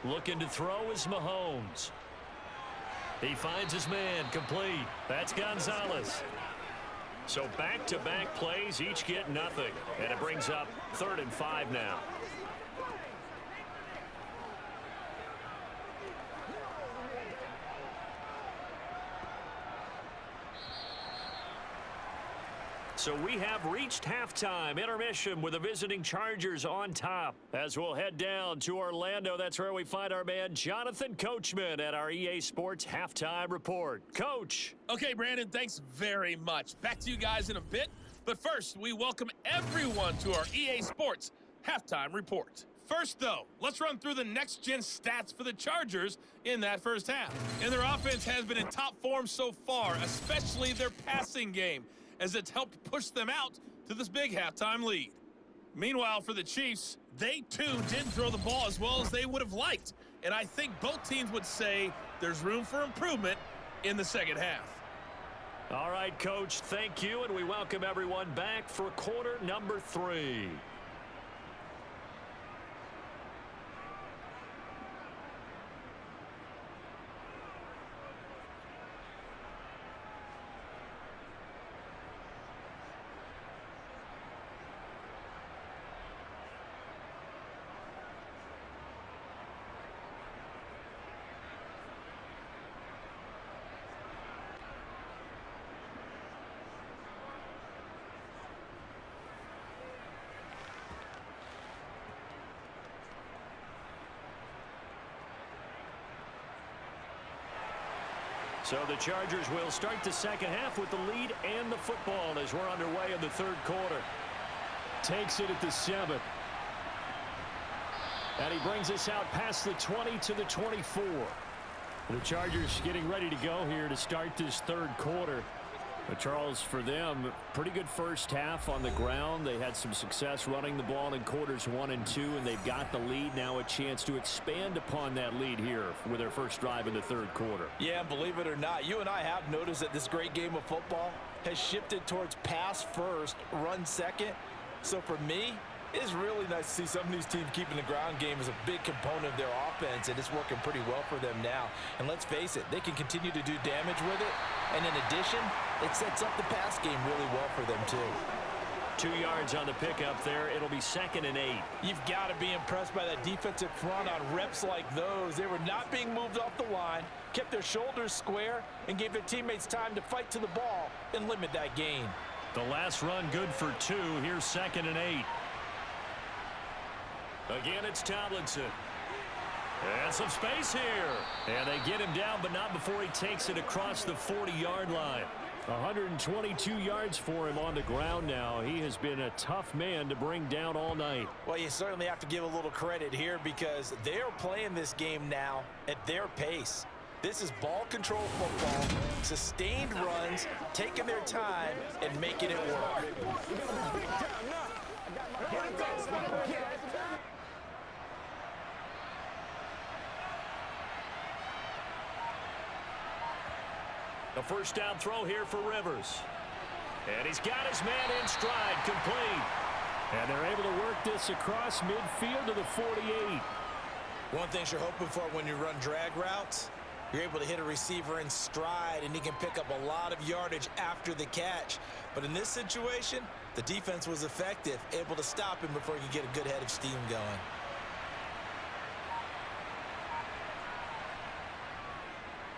Looking to throw is Mahomes. He finds his man, complete. That's Gonzalez. So back-to-back plays, each get nothing. And it brings up 3rd and 5 now. So we have reached halftime. Intermission with the visiting Chargers on top. As we'll head down to Orlando, that's where we find our man Jonathan Coachman at our EA Sports Halftime Report. Coach. Okay, Brandon, thanks very much. Back to you guys in a bit. But first, we welcome everyone to our EA Sports Halftime Report. First, though, let's run through the next-gen stats for the Chargers in that first half. And their offense has been in top form so far, especially their passing game, as it's helped push them out to this big halftime lead. Meanwhile, for the Chiefs, they too didn't throw the ball as well as they would have liked. And I think both teams would say there's room for improvement in the second half. All right, Coach, thank you, and we welcome everyone back for quarter number 3. So the Chargers will start the second half with the lead and the football as we're underway in the third quarter. Takes it at the 7th. And he brings us out past the 20 to the 24. The Chargers getting ready to go here to start this third quarter. But Charles, for them, pretty good first half on the ground. They had some success running the ball in quarters 1 and 2, and they've got the lead. Now a chance to expand upon that lead here with their first drive in the third quarter. Yeah, believe it or not, you and I have noticed that this great game of football has shifted towards pass first, run second. So for me, it's really nice to see some of these teams keeping the ground game as a big component of their offense, and it's working pretty well for them now. And let's face it, they can continue to do damage with it. And in addition, it sets up the pass game really well for them too. 2 yards on the pickup there. It'll be 2nd and 8. You've got to be impressed by that defensive front on reps like those. They were not being moved off the line, kept their shoulders square, and gave their teammates time to fight to the ball and limit that gain. The last run good for 2. Here's 2nd and 8. Again, it's Tomlinson. And some space here. And they get him down, but not before he takes it across the 40-yard line. 122 yards for him on the ground now. He has been a tough man to bring down all night. Well, you certainly have to give a little credit here because they're playing this game now at their pace. This is ball control football, sustained runs, taking their time, and making it work. A first down throw here for Rivers. And he's got his man in stride, complete. And they're able to work this across midfield to the 48. One thing you're hoping for when you run drag routes, you're able to hit a receiver in stride, and he can pick up a lot of yardage after the catch. But in this situation, The defense was effective, able to stop him before he could get a good head of steam going.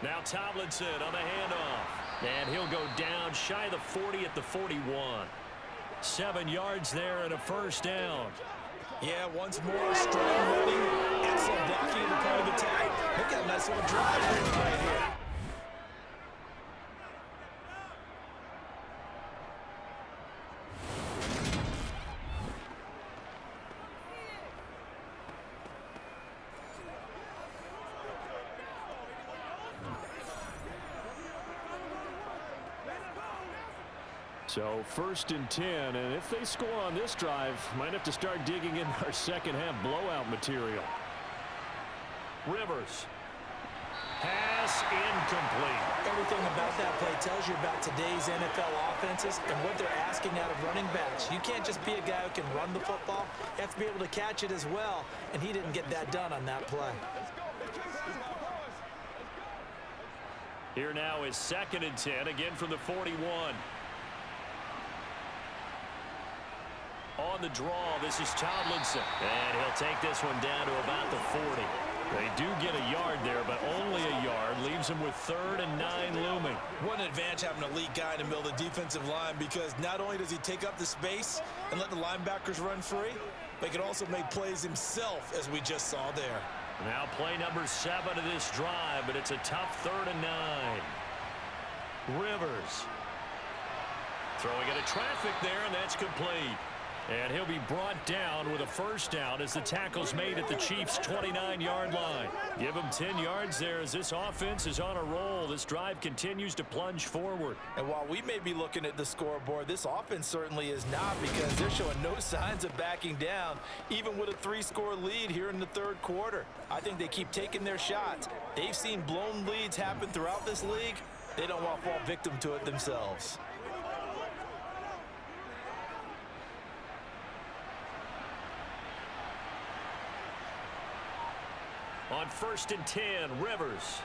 Now Tomlinson on the handoff. And he'll go down shy of the 40 at the 41. 7 yards there and a first down. Yeah, once more, strong running, excellent blocking at the point of attack. They've got a nice little drive going right here. So 1st and 10, and if they score on this drive, might have to start digging in our second half blowout material. Rivers. Pass incomplete. Everything about that play tells you about today's NFL offenses and what they're asking out of running backs. You can't just be a guy who can run the football. You have to be able to catch it as well, and he didn't get that done on that play. Here now is 2nd and 10, again from the 41. On the draw, this is Tomlinson. And he'll take this one down to about the 40. They do get a yard there, but only a yard. Leaves them with 3rd and 9 looming. What an advantage having an elite guy in the middle of the defensive line, because not only does he take up the space and let the linebackers run free, but he can also make plays himself, as we just saw there. Now play number 7 of this drive, but it's a tough 3rd and 9. Rivers. Throwing into traffic there, and that's complete. And he'll be brought down with a first down as the tackle's made at the Chiefs' 29-yard line. Give him 10 yards there as this offense is on a roll. This drive continues to plunge forward. And while we may be looking at the scoreboard, this offense certainly is not, because they're showing no signs of backing down, even with a 3-score lead here in the 3rd quarter. I think they keep taking their shots. They've seen blown leads happen throughout this league. They don't want to fall victim to it themselves. On 1st and 10, Rivers.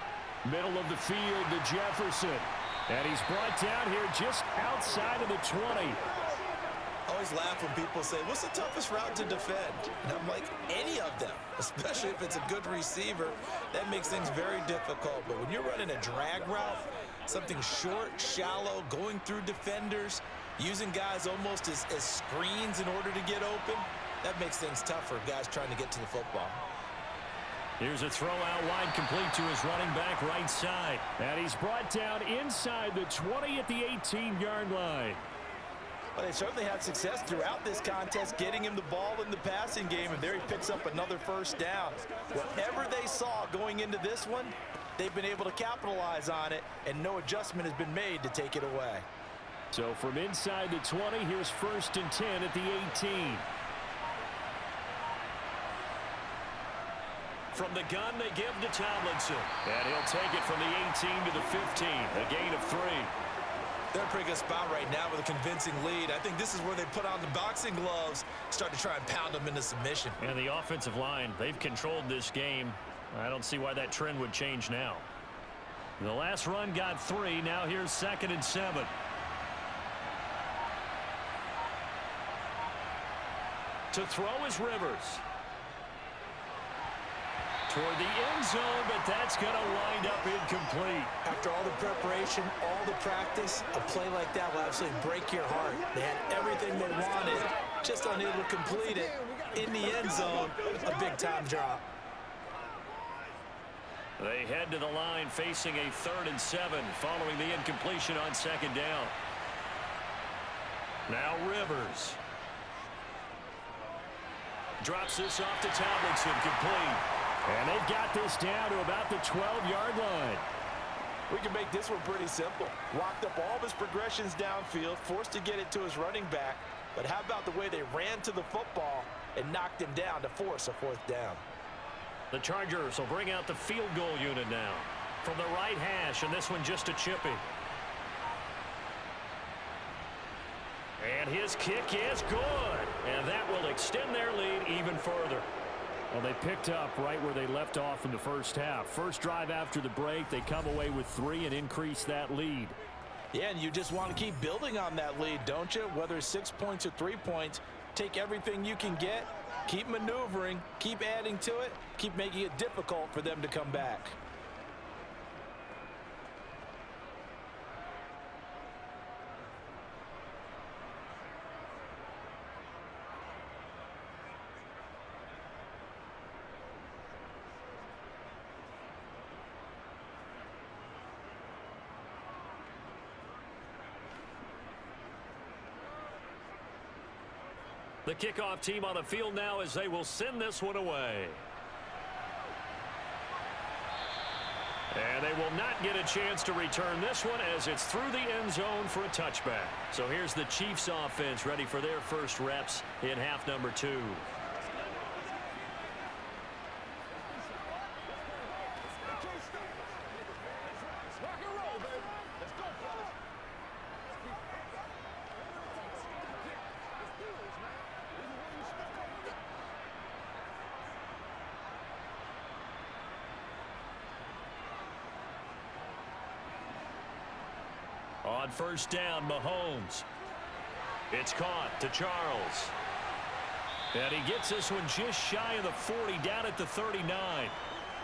Middle of the field to Jefferson. And he's brought down here just outside of the 20. I always laugh when people say, what's the toughest route to defend? And I'm like, any of them, especially if it's a good receiver. That makes things very difficult. But when you're running a drag route, something short, shallow, going through defenders, using guys almost as screens in order to get open, that makes things tough for guys trying to get to the football. Here's a throw out wide, complete to his running back right side. And he's brought down inside the 20 at the 18-yard line. Well, they certainly had success throughout this contest, getting him the ball in the passing game, and there he picks up another first down. Whatever they saw going into this one, they've been able to capitalize on it, and no adjustment has been made to take it away. So from inside the 20, here's 1st and 10 at the 18. From the gun, they give to Tomlinson. And he'll take it from the 18 to the 15, a gain of 3. They're in a pretty good spot right now with a convincing lead. I think this is where they put on the boxing gloves, start to try and pound them into submission. And the offensive line, they've controlled this game. I don't see why that trend would change now. The last run got 3. Now here's 2nd and 7. To throw is Rivers. Toward the end zone, but that's going to wind up incomplete. After all the preparation, all the practice, a play like that will absolutely break your heart. They had everything they wanted, just unable to complete it. In the end zone, a big-time drop. They head to the line facing a 3rd and 7 following the incompletion on 2nd down. Now Rivers. Drops this off to Tomlinson, complete. And they've got this down to about the 12-yard line. We can make this one pretty simple. Locked up all of his progressions downfield, forced to get it to his running back. But how about the way they ran to the football and knocked him down to force a 4th down? The Chargers will bring out the field goal unit now. From the right hash, and this one just a chippy. And his kick is good. And that will extend their lead even further. Well, they picked up right where they left off in the first half. First drive after the break, they come away with 3 and increase that lead. Yeah, and you just want to keep building on that lead, don't you? Whether it's 6 points or 3 points, take everything you can get, keep maneuvering, keep adding to it, keep making it difficult for them to come back. The kickoff team on the field now as they will send this one away. And they will not get a chance to return this one as it's through the end zone for a touchback. So here's the Chiefs offense ready for their first reps in half number 2. On first down, Mahomes. It's caught to Charles. And he gets this one just shy of the 40, down at the 39.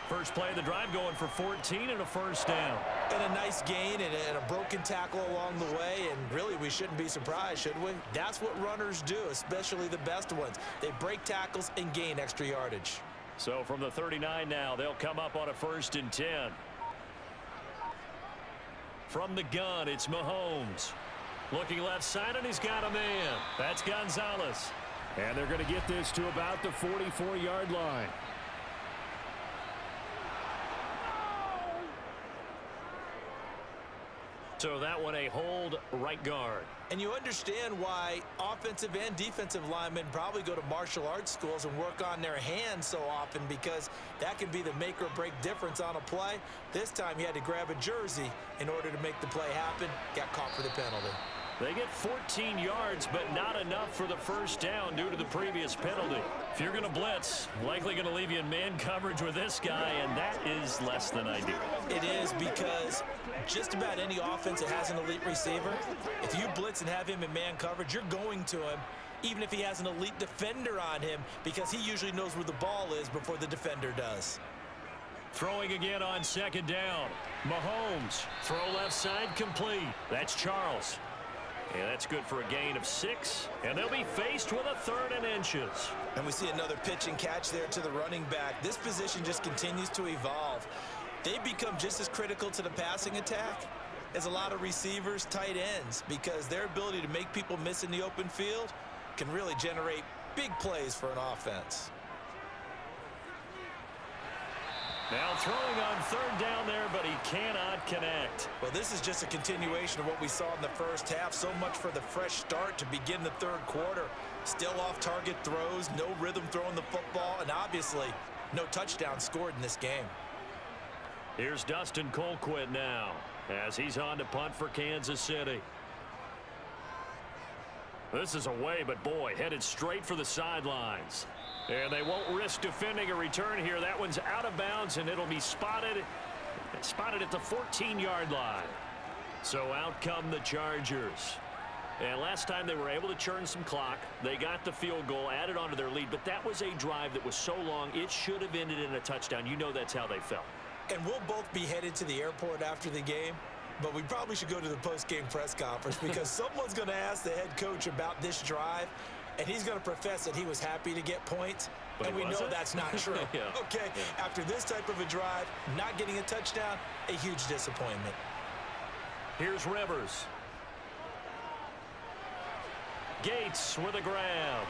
First play of the drive going for 14 and a first down. And a nice gain and a broken tackle along the way, and really we shouldn't be surprised, should we? That's what runners do, especially the best ones. They break tackles and gain extra yardage. So from the 39 now, they'll come up on a 1st and 10. From the gun, it's Mahomes. Looking left side, and he's got a man. That's Gonzalez. And they're going to get this to about the 44-yard line. So that one a hold right guard. And you understand why offensive and defensive linemen probably go to martial arts schools and work on their hands so often, because that can be the make or break difference on a play. This time he had to grab a jersey in order to make the play happen. Got caught for the penalty. They get 14 yards, but not enough for the first down due to the previous penalty. If you're going to blitz, likely going to leave you in man coverage with this guy, and that is less than ideal. It is, because just about any offense that has an elite receiver, if you blitz and have him in man coverage, you're going to him, even if he has an elite defender on him, because he usually knows where the ball is before the defender does. Throwing again on 2nd down. Mahomes, throw left side, complete. That's Charles. And that's good for a gain of 6. And they'll be faced with a 3rd and inches. And we see another pitch and catch there to the running back. This position just continues to evolve. They become just as critical to the passing attack as a lot of receivers, tight ends, because their ability to make people miss in the open field can really generate big plays for an offense. Now throwing on 3rd down there, but he cannot connect. Well, this is just a continuation of what we saw in the first half. So much for the fresh start to begin the 3rd quarter. Still off-target throws, no rhythm throwing the football, and obviously no touchdown scored in this game. Here's Dustin Colquitt now as he's on to punt for Kansas City. This is away, but boy, headed straight for the sidelines. And they won't risk defending a return here. That one's out of bounds, and it'll be spotted at the 14-yard line. So out come the Chargers. And last time they were able to churn some clock. They got the field goal, added onto their lead, but that was a drive that was so long, it should have ended in a touchdown. You know that's how they felt. And we'll both be headed to the airport after the game, but we probably should go to the post-game press conference, because someone's going to ask the head coach about this drive, and he's going to profess that he was happy to get points, but and we know that's not true. Yeah. Okay, yeah. After this type of a drive, not getting a touchdown, a huge disappointment. Here's Rivers. Gates with a grab.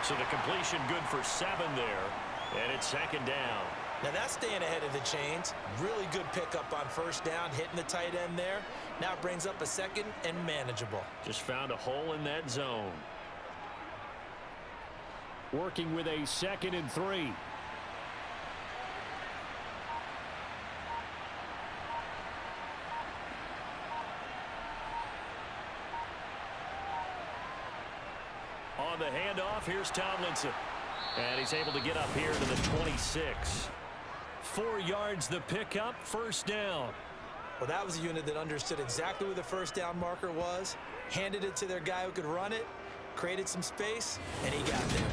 So the completion good for 7 there, and it's 2nd down. Now that's staying ahead of the chains. Really good pickup on 1st down, hitting the tight end there. Now it brings up a 2nd and manageable. Just found a hole in that zone. Working with a 2nd and 3. On the handoff, here's Tomlinson. And he's able to get up here to the 26. 4 yards the pickup, 1st down. Well, that was a unit that understood exactly where the first down marker was, handed it to their guy who could run it, created some space, and he got there.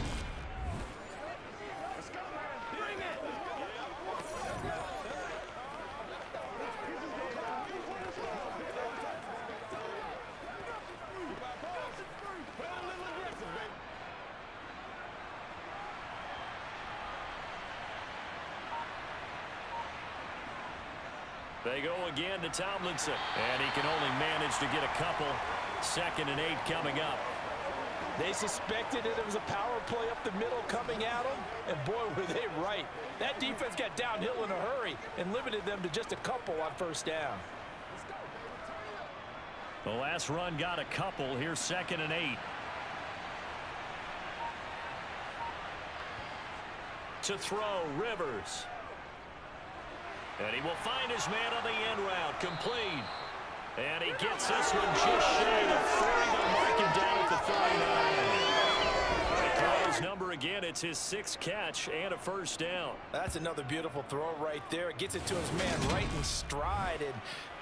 They go again to Tomlinson, and he can only manage to get a couple. 2nd and 8 coming up. They suspected it was a power play up the middle coming at them, and boy, were they right. That defense got downhill in a hurry and limited them to just a couple on first down. The last run got a couple. Here's 2nd and 8. To throw, Rivers. And he will find his man on the end route. Complete. And he gets this one just shy of 30. They'll mark him down at the 39. He throws number again. It's his 6th catch and a first down. That's another beautiful throw right there. It gets it to his man right in stride. And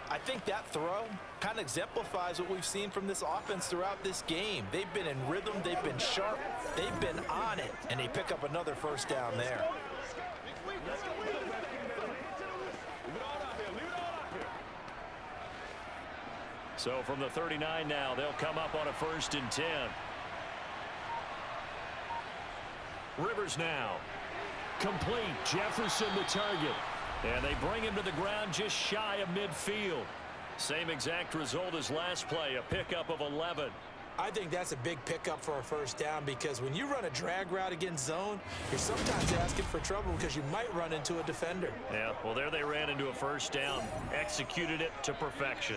I think that throw kind of exemplifies what we've seen from this offense throughout this game. They've been in rhythm. They've been sharp. They've been on it. And they pick up another first down there. So from the 39 now, they'll come up on a 1st and 10. Rivers now. Complete. Jefferson the target. And they bring him to the ground just shy of midfield. Same exact result as last play, a pickup of 11. I think that's a big pickup for a first down because when you run a drag route against zone, you're sometimes asking for trouble because you might run into a defender. Yeah, well, there they ran into a first down. Executed it to perfection.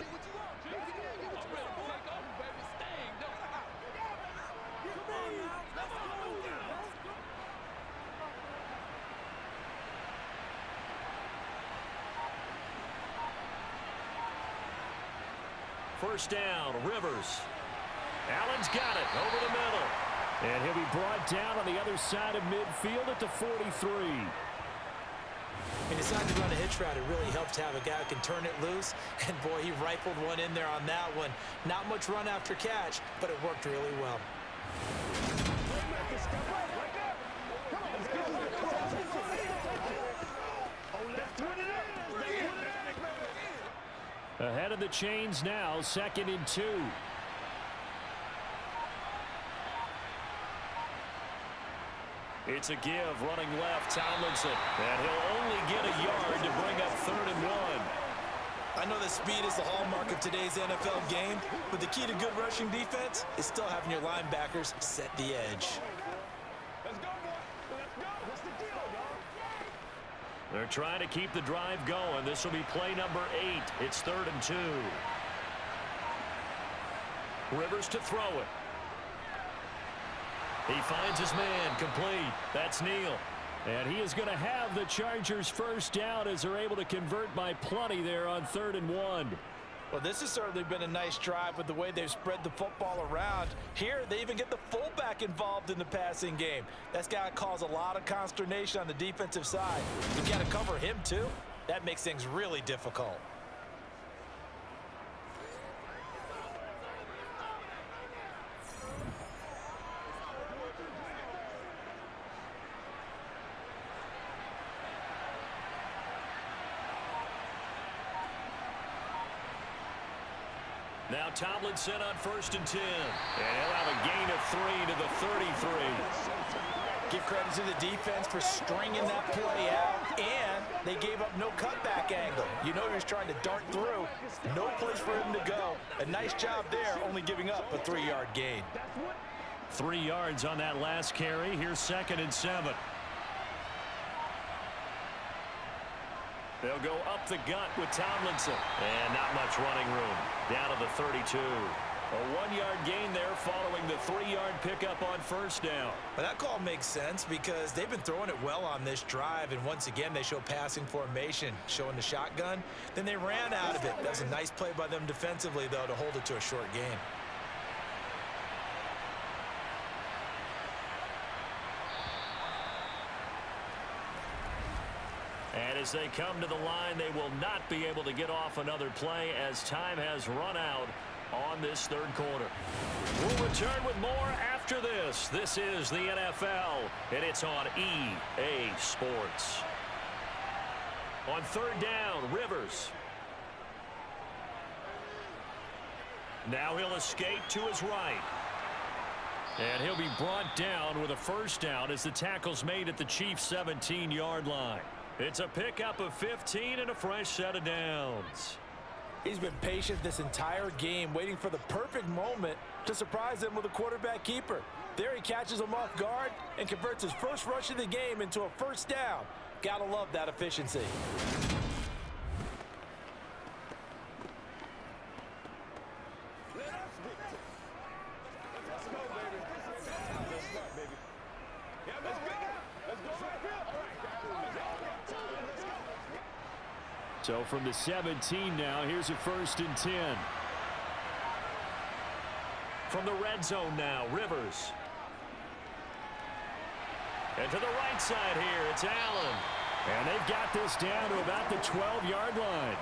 First down, Rivers. Allen's got it over the middle. And he'll be brought down on the other side of midfield at the 43. He decided to run a hitch route. It really helps to have a guy who can turn it loose. And, boy, he rifled one in there on that one. Not much run after catch, but it worked really well. Ahead of the chains now, 2nd and 2. It's a give, running left, Tomlinson. And he'll only get a yard to bring up 3rd and 1. I know that speed is the hallmark of today's NFL game, but the key to good rushing defense is still having your linebackers set the edge. They're trying to keep the drive going. This will be play number 8. It's 3rd and 2. Rivers to throw it. He finds his man, complete. That's Neal. And he is going to have the Chargers first down as they're able to convert by plenty there on 3rd and 1. Well, this has certainly been a nice drive with the way they've spread the football around. Here, they even get the fullback involved in the passing game. That's got to cause a lot of consternation on the defensive side. You've got to cover him, too. That makes things really difficult. Now Tomlinson on 1st and 10. And he'll have a gain of 3 to the 33. Give credit to the defense for stringing that play out, and they gave up no cutback angle. You know he was trying to dart through. No place for him to go. A nice job there, only giving up a 3-yard gain. 3 yards on that last carry. Here's 2nd and 7. They'll go up the gut with Tomlinson. And not much running room. Down to the 32. A 1-yard gain there following the 3-yard pickup on first down. Well, that call makes sense because they've been throwing it well on this drive, and once again they show passing formation, showing the shotgun. Then they ran out of it. That was a nice play by them defensively, though, to hold it to a short gain. And as they come to the line, they will not be able to get off another play as time has run out on this third quarter. We'll return with more after this. This is the NFL, and it's on EA Sports. On third down, Rivers. Now he'll escape to his right. And he'll be brought down with a first down as the tackle's made at the Chiefs' 17-yard line. It's a pickup of 15 and a fresh set of downs. He's been patient this entire game, waiting for the perfect moment to surprise him with a quarterback keeper. There he catches him off guard and converts his first rush of the game into a first down. Gotta love that efficiency. So from the 17 now, here's a 1st and 10. From the red zone now, Rivers. And to the right side here, it's Allen. And they've got this down to about the 12-yard line.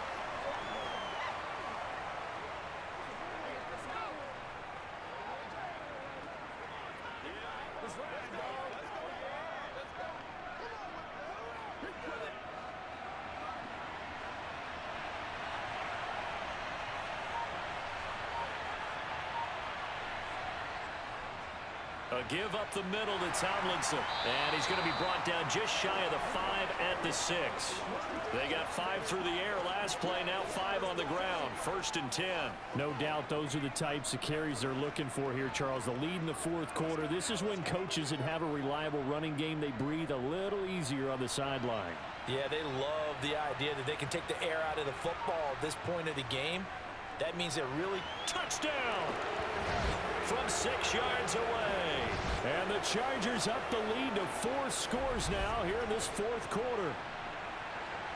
A give up the middle to Tomlinson. And he's going to be brought down just shy of the 5 at the 6. They got 5 through the air last play, now 5 on the ground. 1st and 10. No doubt those are the types of carries they're looking for here, Charles. The lead in the fourth quarter. This is when coaches that have a reliable running game, they breathe a little easier on the sideline. Yeah, they love the idea that they can take the air out of the football at this point of the game. That means they're really touchdown from 6 yards away. And the Chargers up the lead to 4 scores now here in this fourth quarter.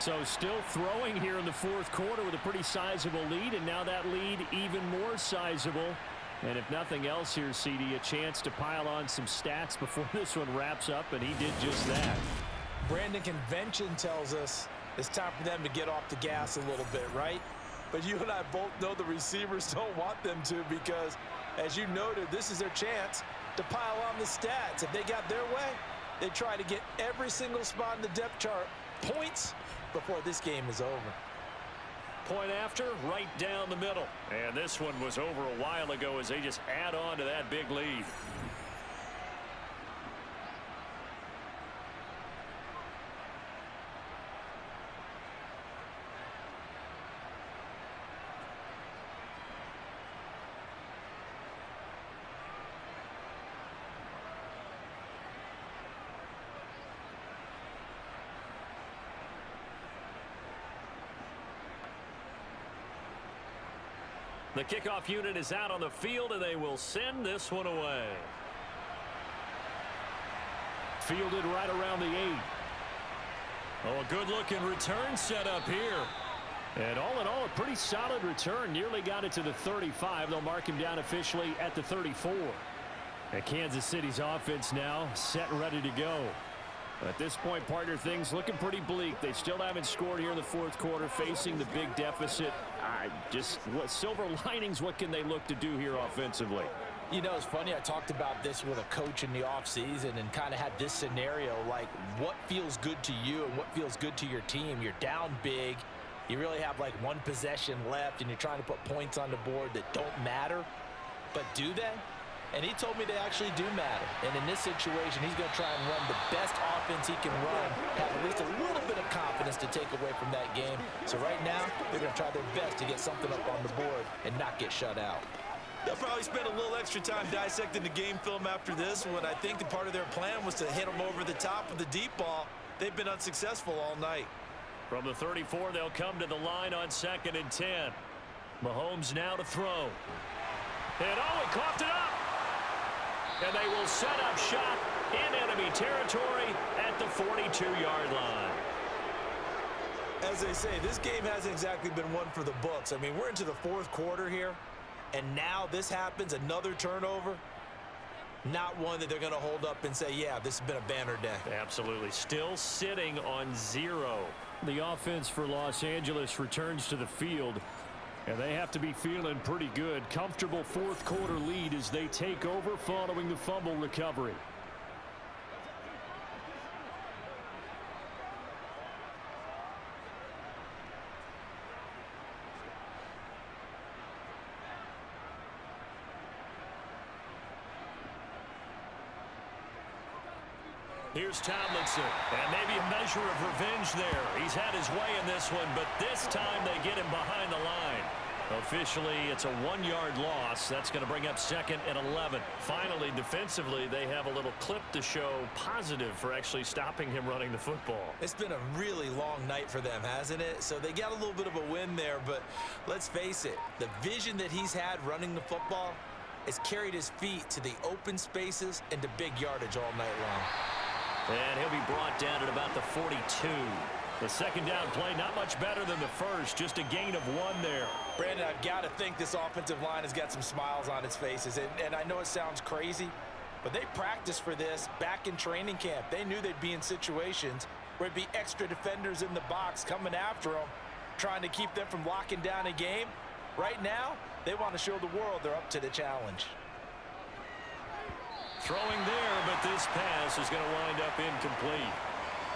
So still throwing here in the fourth quarter with a pretty sizable lead, and now that lead even more sizable. And if nothing else here, CD, a chance to pile on some stats before this one wraps up, and he did just that. Brandon, convention tells us it's time for them to get off the gas a little bit, right? But you and I both know the receivers don't want them to, because, as you noted, this is their chance to pile on the stats. If they got their way, they try to get every single spot in the depth chart points before this game is over. Point after, right down the middle. And this one was over a while ago as they just add on to that big lead. The kickoff unit is out on the field, and they will send this one away. Fielded right around the 8. Oh, a good-looking return set up here. And all in all, a pretty solid return. Nearly got it to the 35. They'll mark him down officially at the 34. And Kansas City's offense now set and ready to go. At this point, partner, things looking pretty bleak. They still haven't scored here in the fourth quarter, facing the big deficit. What silver linings, what can they look to do here offensively? You know, it's funny, I talked about this with a coach in the offseason and kind of had this scenario, like what feels good to you and what feels good to your team. You're down big. You really have like one possession left, and you're trying to put points on the board that don't matter. But do they? And he told me they actually do matter. And in this situation, he's going to try and run the best offense he can run, have at least a little bit of confidence to take away from that game. So right now, they're going to try their best to get something up on the board and not get shut out. They'll probably spend a little extra time dissecting the game film after this one. I think the part of their plan was to hit them over the top with the deep ball. They've been unsuccessful all night. From the 34, they'll come to the line on 2nd and 10. Mahomes now to throw. And oh, he coughed it up. And they will set up shop in enemy territory at the 42-yard line. As they say, this game hasn't exactly been one for the books. I mean, we're into the fourth quarter here, and now this happens, another turnover. not one that they're going to hold up and say, yeah, this has been a banner day. Absolutely. Still sitting on 0. The offense for Los Angeles returns to the field, and they have to be feeling pretty good. Comfortable fourth quarter lead as they take over following the fumble recovery. Here's Tomlinson, and maybe a measure of revenge there. He's had his way in this one, but this time they get him behind the line. Officially, it's a 1-yard loss. That's going to bring up 2nd and 11. Finally, defensively, they have a little clip to show positive for actually stopping him running the football. It's been a really long night for them, hasn't it? So they got a little bit of a win there, but let's face it, the vision that he's had running the football has carried his feet to the open spaces and to big yardage all night long. And he'll be brought down at about the 42. The second down play, not much better than the first, just a gain of 1 there. Brandon, I've got to think this offensive line has got some smiles on its faces. And I know it sounds crazy, but they practiced for this back in training camp. They knew they'd be in situations where there'd be extra defenders in the box coming after them, trying to keep them from locking down a game. Right now, they want to show the world they're up to the challenge. Throwing there, but this pass is going to wind up incomplete.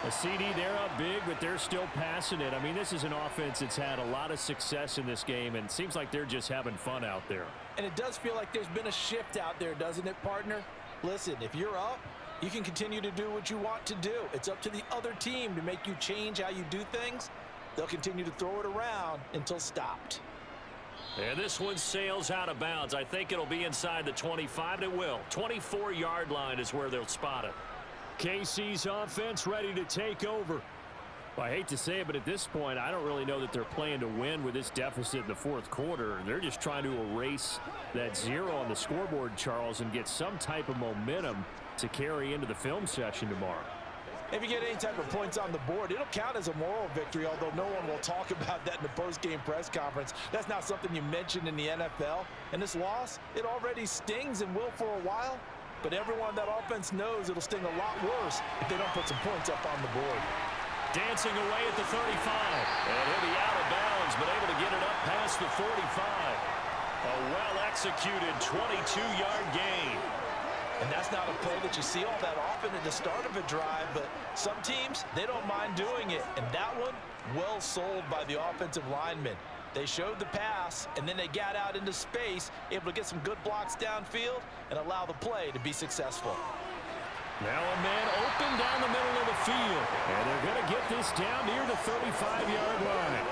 A CD, they're up big, but they're still passing it. I mean, this is an offense that's had a lot of success in this game, and it seems like they're just having fun out there. And it does feel like there's been a shift out there, doesn't it, partner? Listen, if you're up, you can continue to do what you want to do. It's up to the other team to make you change how you do things. They'll continue to throw it around until stopped. And this one sails out of bounds. I think it'll be inside the 25. It will. 24-yard line is where they'll spot it. KC's offense ready to take over. Well, I hate to say it, but at this point, I don't really know that they're playing to win with this deficit in the fourth quarter. They're just trying to erase that 0 on the scoreboard, Charles, and get some type of momentum to carry into the film session tomorrow. If you get any type of points on the board, it'll count as a moral victory, although no one will talk about that in the post-game press conference. That's not something you mentioned in the NFL. And this loss, it already stings and will for a while. But everyone on that offense knows it'll sting a lot worse if they don't put some points up on the board. Dancing away at the 35. And he'll be out of bounds, but able to get it up past the 45. A well-executed 22-yard gain. And that's not a play that you see all that often at the start of a drive, but some teams, they don't mind doing it. And that one, well sold by the offensive linemen. They showed the pass, and then they got out into space, able to get some good blocks downfield and allow the play to be successful. Now a man open down the middle of the field, and they're going to get this down near the 35-yard line.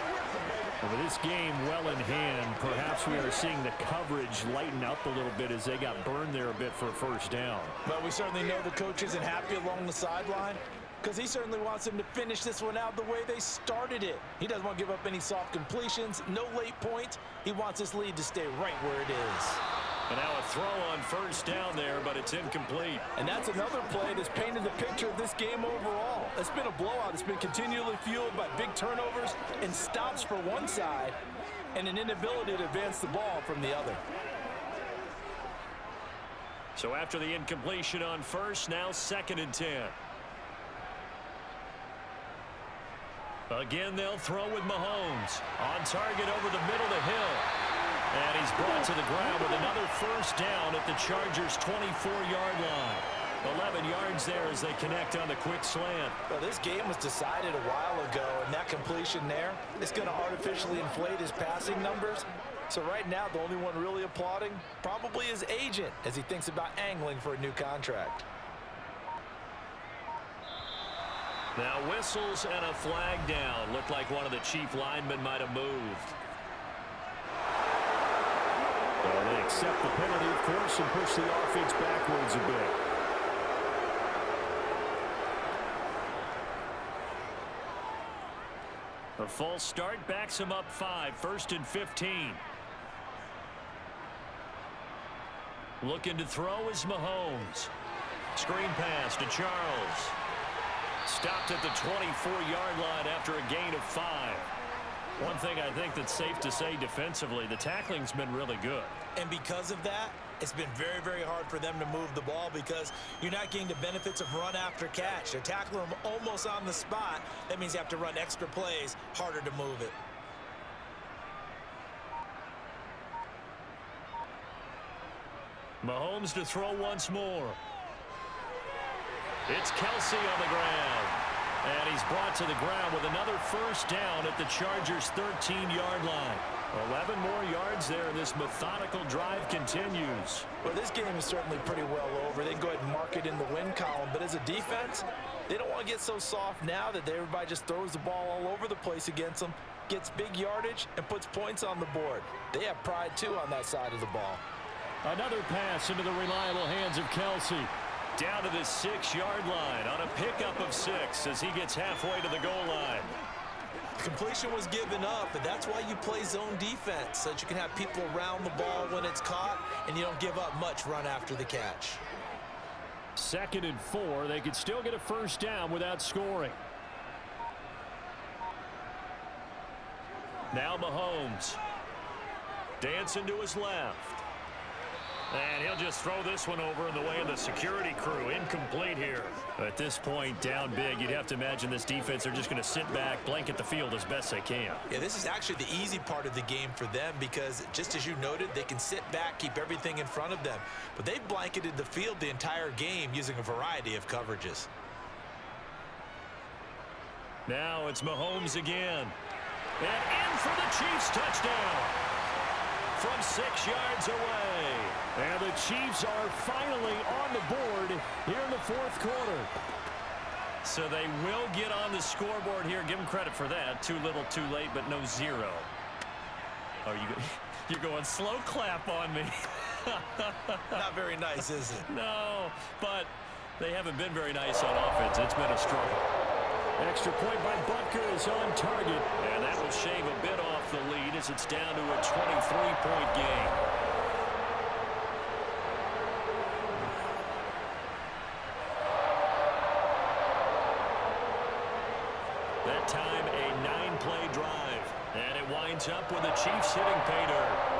With this game well in hand, perhaps we are seeing the coverage lighten up a little bit as they got burned there a bit for a first down. But we certainly know the coach isn't happy along the sideline because he certainly wants them to finish this one out the way they started it. He doesn't want to give up any soft completions, no late points. He wants this lead to stay right where it is. And now a throw on first down there, but it's incomplete. And that's another play that's painted the picture of this game overall. It's been a blowout. It's been continually fueled by big turnovers and stops for one side and an inability to advance the ball from the other. So after the incompletion on first, now 2nd and 10. Again, they'll throw with Mahomes. On target over the middle to Hill. And he's brought to the ground with another first down at the Chargers' 24-yard line. 11 yards there as they connect on the quick slant. Well, this game was decided a while ago, and that completion there is going to artificially inflate his passing numbers. So right now, the only one really applauding probably his agent as he thinks about angling for a new contract. Now whistles and a flag down. Looked like one of the chief linemen might have moved. Well, they accept the penalty, of course, and push the offense backwards a bit. A false start backs him up 5, 1st and 15. Looking to throw is Mahomes. Screen pass to Charles. Stopped at the 24-yard line after a gain of 5. One thing I think that's safe to say defensively, the tackling's been really good. And because of that, It's been very, very hard for them to move the ball because you're not getting the benefits of run after catch. They're tackling them almost on the spot. That means you have to run extra plays, harder to move it. Mahomes to throw once more. It's Kelsey on the ground. And he's brought to the ground with another first down at the Chargers' 13-yard line. 11 more yards there, and this methodical drive continues. Well, this game is certainly pretty well over. They can go ahead and mark it in the win column. But as a defense, they don't want to get so soft now that everybody just throws the ball all over the place against them, gets big yardage, and puts points on the board. They have pride, too, on that side of the ball. Another pass into the reliable hands of Kelsey. Down to the 6-yard line on a pickup of 6 as he gets halfway to the goal line. Completion was given up, but that's why you play zone defense, so that you can have people around the ball when it's caught, and you don't give up much run after the catch. 2nd and 4. They could still get a first down without scoring. Now Mahomes. Dancing to his left. And he'll just throw this one over in the way of the security crew. Incomplete here. At this point, down big, you'd have to imagine this defense are just going to sit back, blanket the field as best they can. Yeah, this is actually the easy part of the game for them because, just as you noted, they can sit back, keep everything in front of them. But they've blanketed the field the entire game using a variety of coverages. Now it's Mahomes again. And in for the Chiefs touchdown. From 6 yards away. And the Chiefs are finally on the board here in the 4th quarter. So they will get on the scoreboard here. Give them credit for that. Too little, too late, but no 0. Oh, you're going slow clap on me. Not very nice, is it? No, but they haven't been very nice on offense. It's been a struggle. Extra point by Butker is on target, and that will shave a bit off the lead as it's down to a 23-point game. That time, a 9-play drive, and it winds up with the Chiefs hitting pay dirt.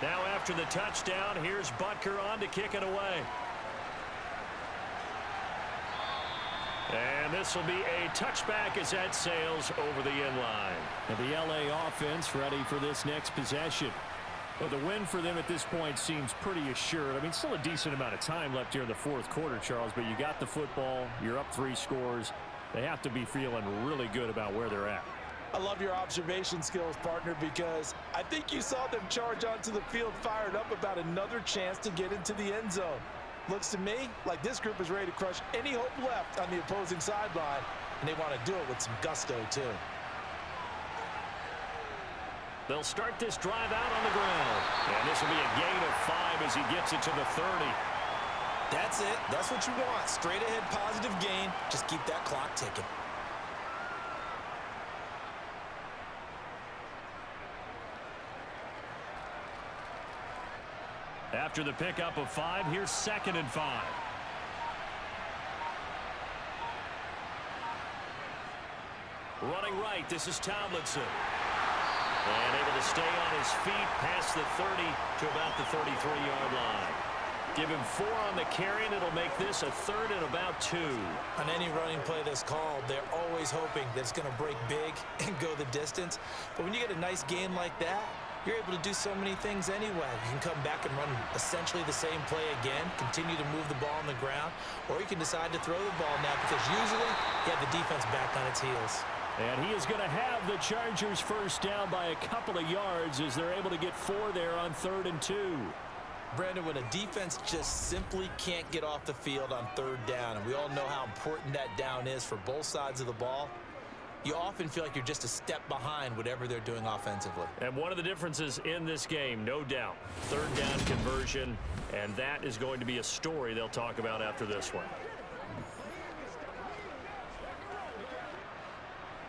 Now after the touchdown, here's Butker on to kick it away. And this will be a touchback as that sails over the end line. And the LA offense ready for this next possession. Well, the win for them at this point seems pretty assured. I mean, still a decent amount of time left here in the 4th quarter, Charles, but you got the football, you're up 3 scores. They have to be feeling really good about where they're at. I love your observation skills, partner, because I think you saw them charge onto the field fired up about another chance to get into the end zone. Looks to me like this group is ready to crush any hope left on the opposing sideline, and they want to do it with some gusto, too. They'll start this drive out on the ground, and this will be a gain of 5 as he gets it to the 30. That's it. That's what you want. Straight ahead positive gain. Just keep that clock ticking. After the pickup of 5, here's 2nd and 5. Running right, this is Tomlinson. And able to stay on his feet past the 30 to about the 33-yard line. Give him 4 on the carry, and it'll make this a 3rd and about 2. On any running play that's called, they're always hoping that it's going to break big and go the distance. But when you get a nice gain like that, you're able to do so many things anyway. You can come back and run essentially the same play again, continue to move the ball on the ground, or you can decide to throw the ball now because usually you have the defense back on its heels. And he is going to have the Chargers first down by a couple of yards as they're able to get 4 there on 3rd and 2. Brandon, when a defense just simply can't get off the field on 3rd down, and we all know how important that down is for both sides of the ball, you often feel like you're just a step behind whatever they're doing offensively. And one of the differences in this game, no doubt, 3rd down conversion, and that is going to be a story they'll talk about after this one.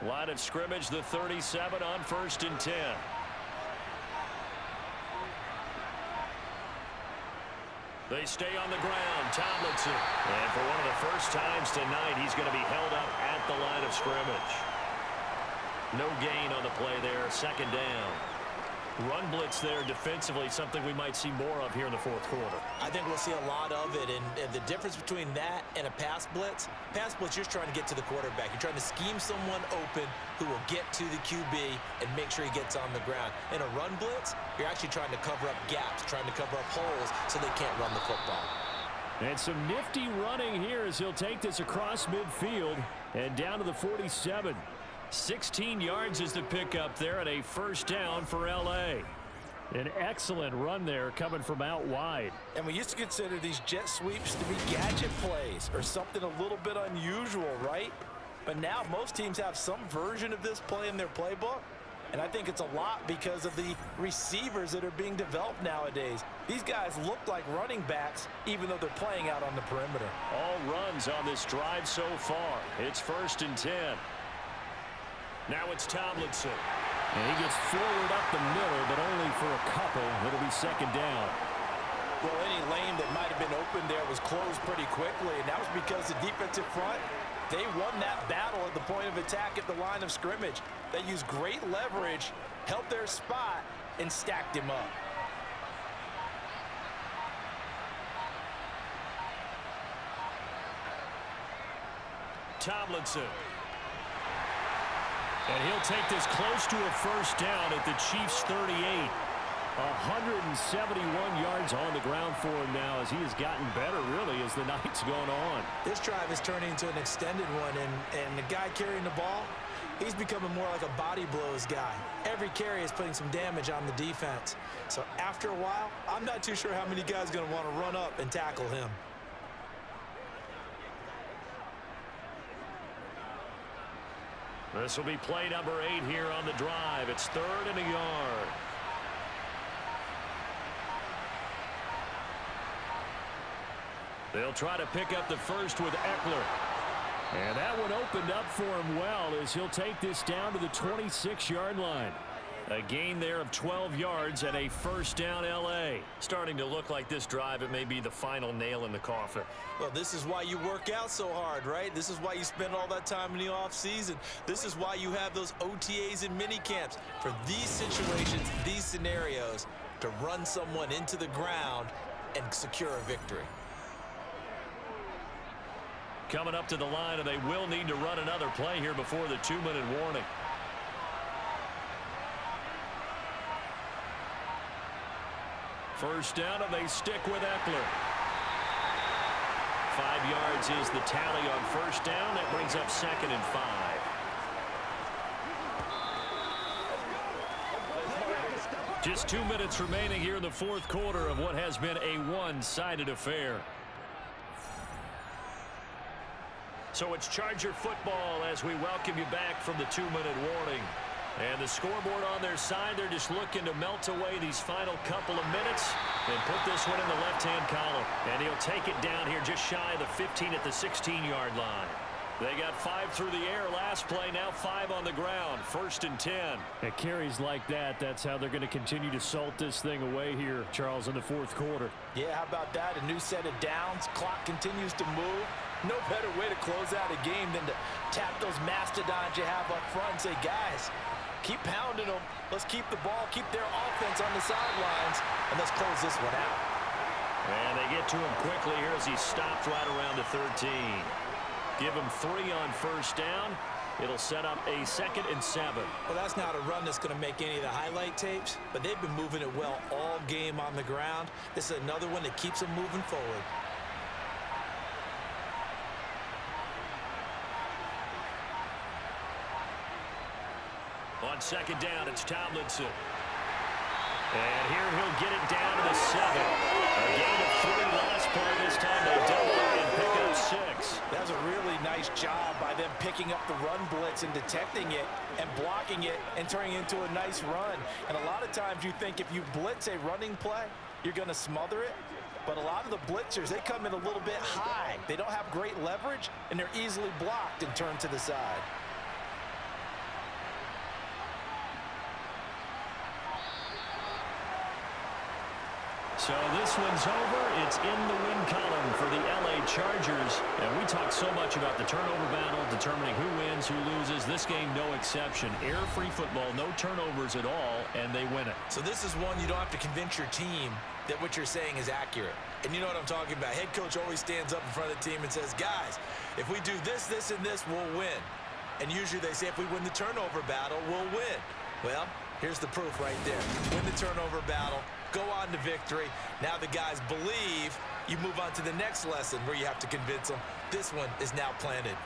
Line of scrimmage, the 37 on 1st and 10. They stay on the ground. Tomlinson. And for one of the first times tonight, he's going to be held up at the line of scrimmage. No gain on the play there. 2nd down. Run blitz there defensively, something we might see more of here in the 4th quarter. I think we'll see a lot of it, and the difference between that and a pass blitz, you're trying to get to the quarterback. You're trying to scheme someone open who will get to the QB and make sure he gets on the ground. In a run blitz, you're actually trying to cover up gaps, trying to cover up holes so they can't run the football. And some nifty running here as he'll take this across midfield and down to the 47. 16 yards is the pickup there, and a 1st down for L.A. An excellent run there coming from out wide. And we used to consider these jet sweeps to be gadget plays or something a little bit unusual, right? But now most teams have some version of this play in their playbook. And I think it's a lot because of the receivers that are being developed nowadays. These guys look like running backs even though they're playing out on the perimeter. All runs on this drive so far. It's 1st and 10. Now it's Tomlinson. And he gets forward up the middle, but only for a couple. It'll be 2nd down. Well, any lane that might have been open there was closed pretty quickly, and that was because the defensive front, they won that battle at the point of attack at the line of scrimmage. They used great leverage, held their spot, and stacked him up. Tomlinson. And he'll take this close to a 1st down at the Chiefs' 38. 171 yards on the ground for him now as he has gotten better, really, as the night's gone on. This drive is turning into an extended one, and the guy carrying the ball, he's becoming more like a body blows guy. Every carry is putting some damage on the defense. So after a while, I'm not too sure how many guys are going to want to run up and tackle him. This will be play number 8 here on the drive. It's 3rd and a yard. They'll try to pick up the first with Eckler. And that one opened up for him well as he'll take this down to the 26-yard line. A gain there of 12 yards and a 1st down L.A. Starting to look like this drive, it may be the final nail in the coffin. Well, this is why you work out so hard, right? This is why you spend all that time in the offseason. This is why you have those OTAs and mini camps for these situations, these scenarios, to run someone into the ground and secure a victory. Coming up to the line, and they will need to run another play here before the 2-minute warning. First down, and they stick with Eckler. 5 yards is the tally on 1st down. That brings up 2nd and 5. Just 2 minutes remaining here in the 4th quarter of what has been a one-sided affair. So it's Charger football as we welcome you back from the 2-minute warning. And the scoreboard on their side, they're just looking to melt away these final couple of minutes and put this one in the left-hand column. And he'll take it down here just shy of the 15 at the 16-yard line. They got 5 through the air last play, now 5 on the ground. 1st and 10. At carries like that, that's how they're going to continue to salt this thing away here, Charles, in the 4th quarter. Yeah, how about that? A new set of downs. Clock continues to move. No better way to close out a game than to tap those mastodons you have up front and say, guys, keep pounding them. Let's keep the ball, keep their offense on the sidelines, and let's close this one out. And they get to him quickly here as he stopped right around the 13. Give him 3 on 1st down. It'll set up a 2nd and 7. Well, that's not a run that's going to make any of the highlight tapes, but they've been moving it well all game on the ground. This is another one that keeps them moving forward. On 2nd down, it's Tomlinson. And here he'll get it down to the 7. A gain of 3 last play. This time they double it and pick up 6. That was a really nice job by them picking up the run blitz and detecting it and blocking it and turning it into a nice run. And a lot of times you think if you blitz a running play, you're going to smother it. But a lot of the blitzers, they come in a little bit high. They don't have great leverage, and they're easily blocked and turned to the side. So this one's over. It's in the win column for the LA Chargers. And we talked so much about the turnover battle, determining who wins, who loses. This game, no exception. Error-free football, no turnovers at all, and they win it. So this is one you don't have to convince your team that what you're saying is accurate. And you know what I'm talking about. Head coach always stands up in front of the team and says, guys, if we do this, this, and this, we'll win. And usually they say if we win the turnover battle, we'll win. Well, here's the proof right there. Win the turnover battle, go on to victory. Now the guys believe. You move on to the next lesson where you have to convince them. This one is now planted.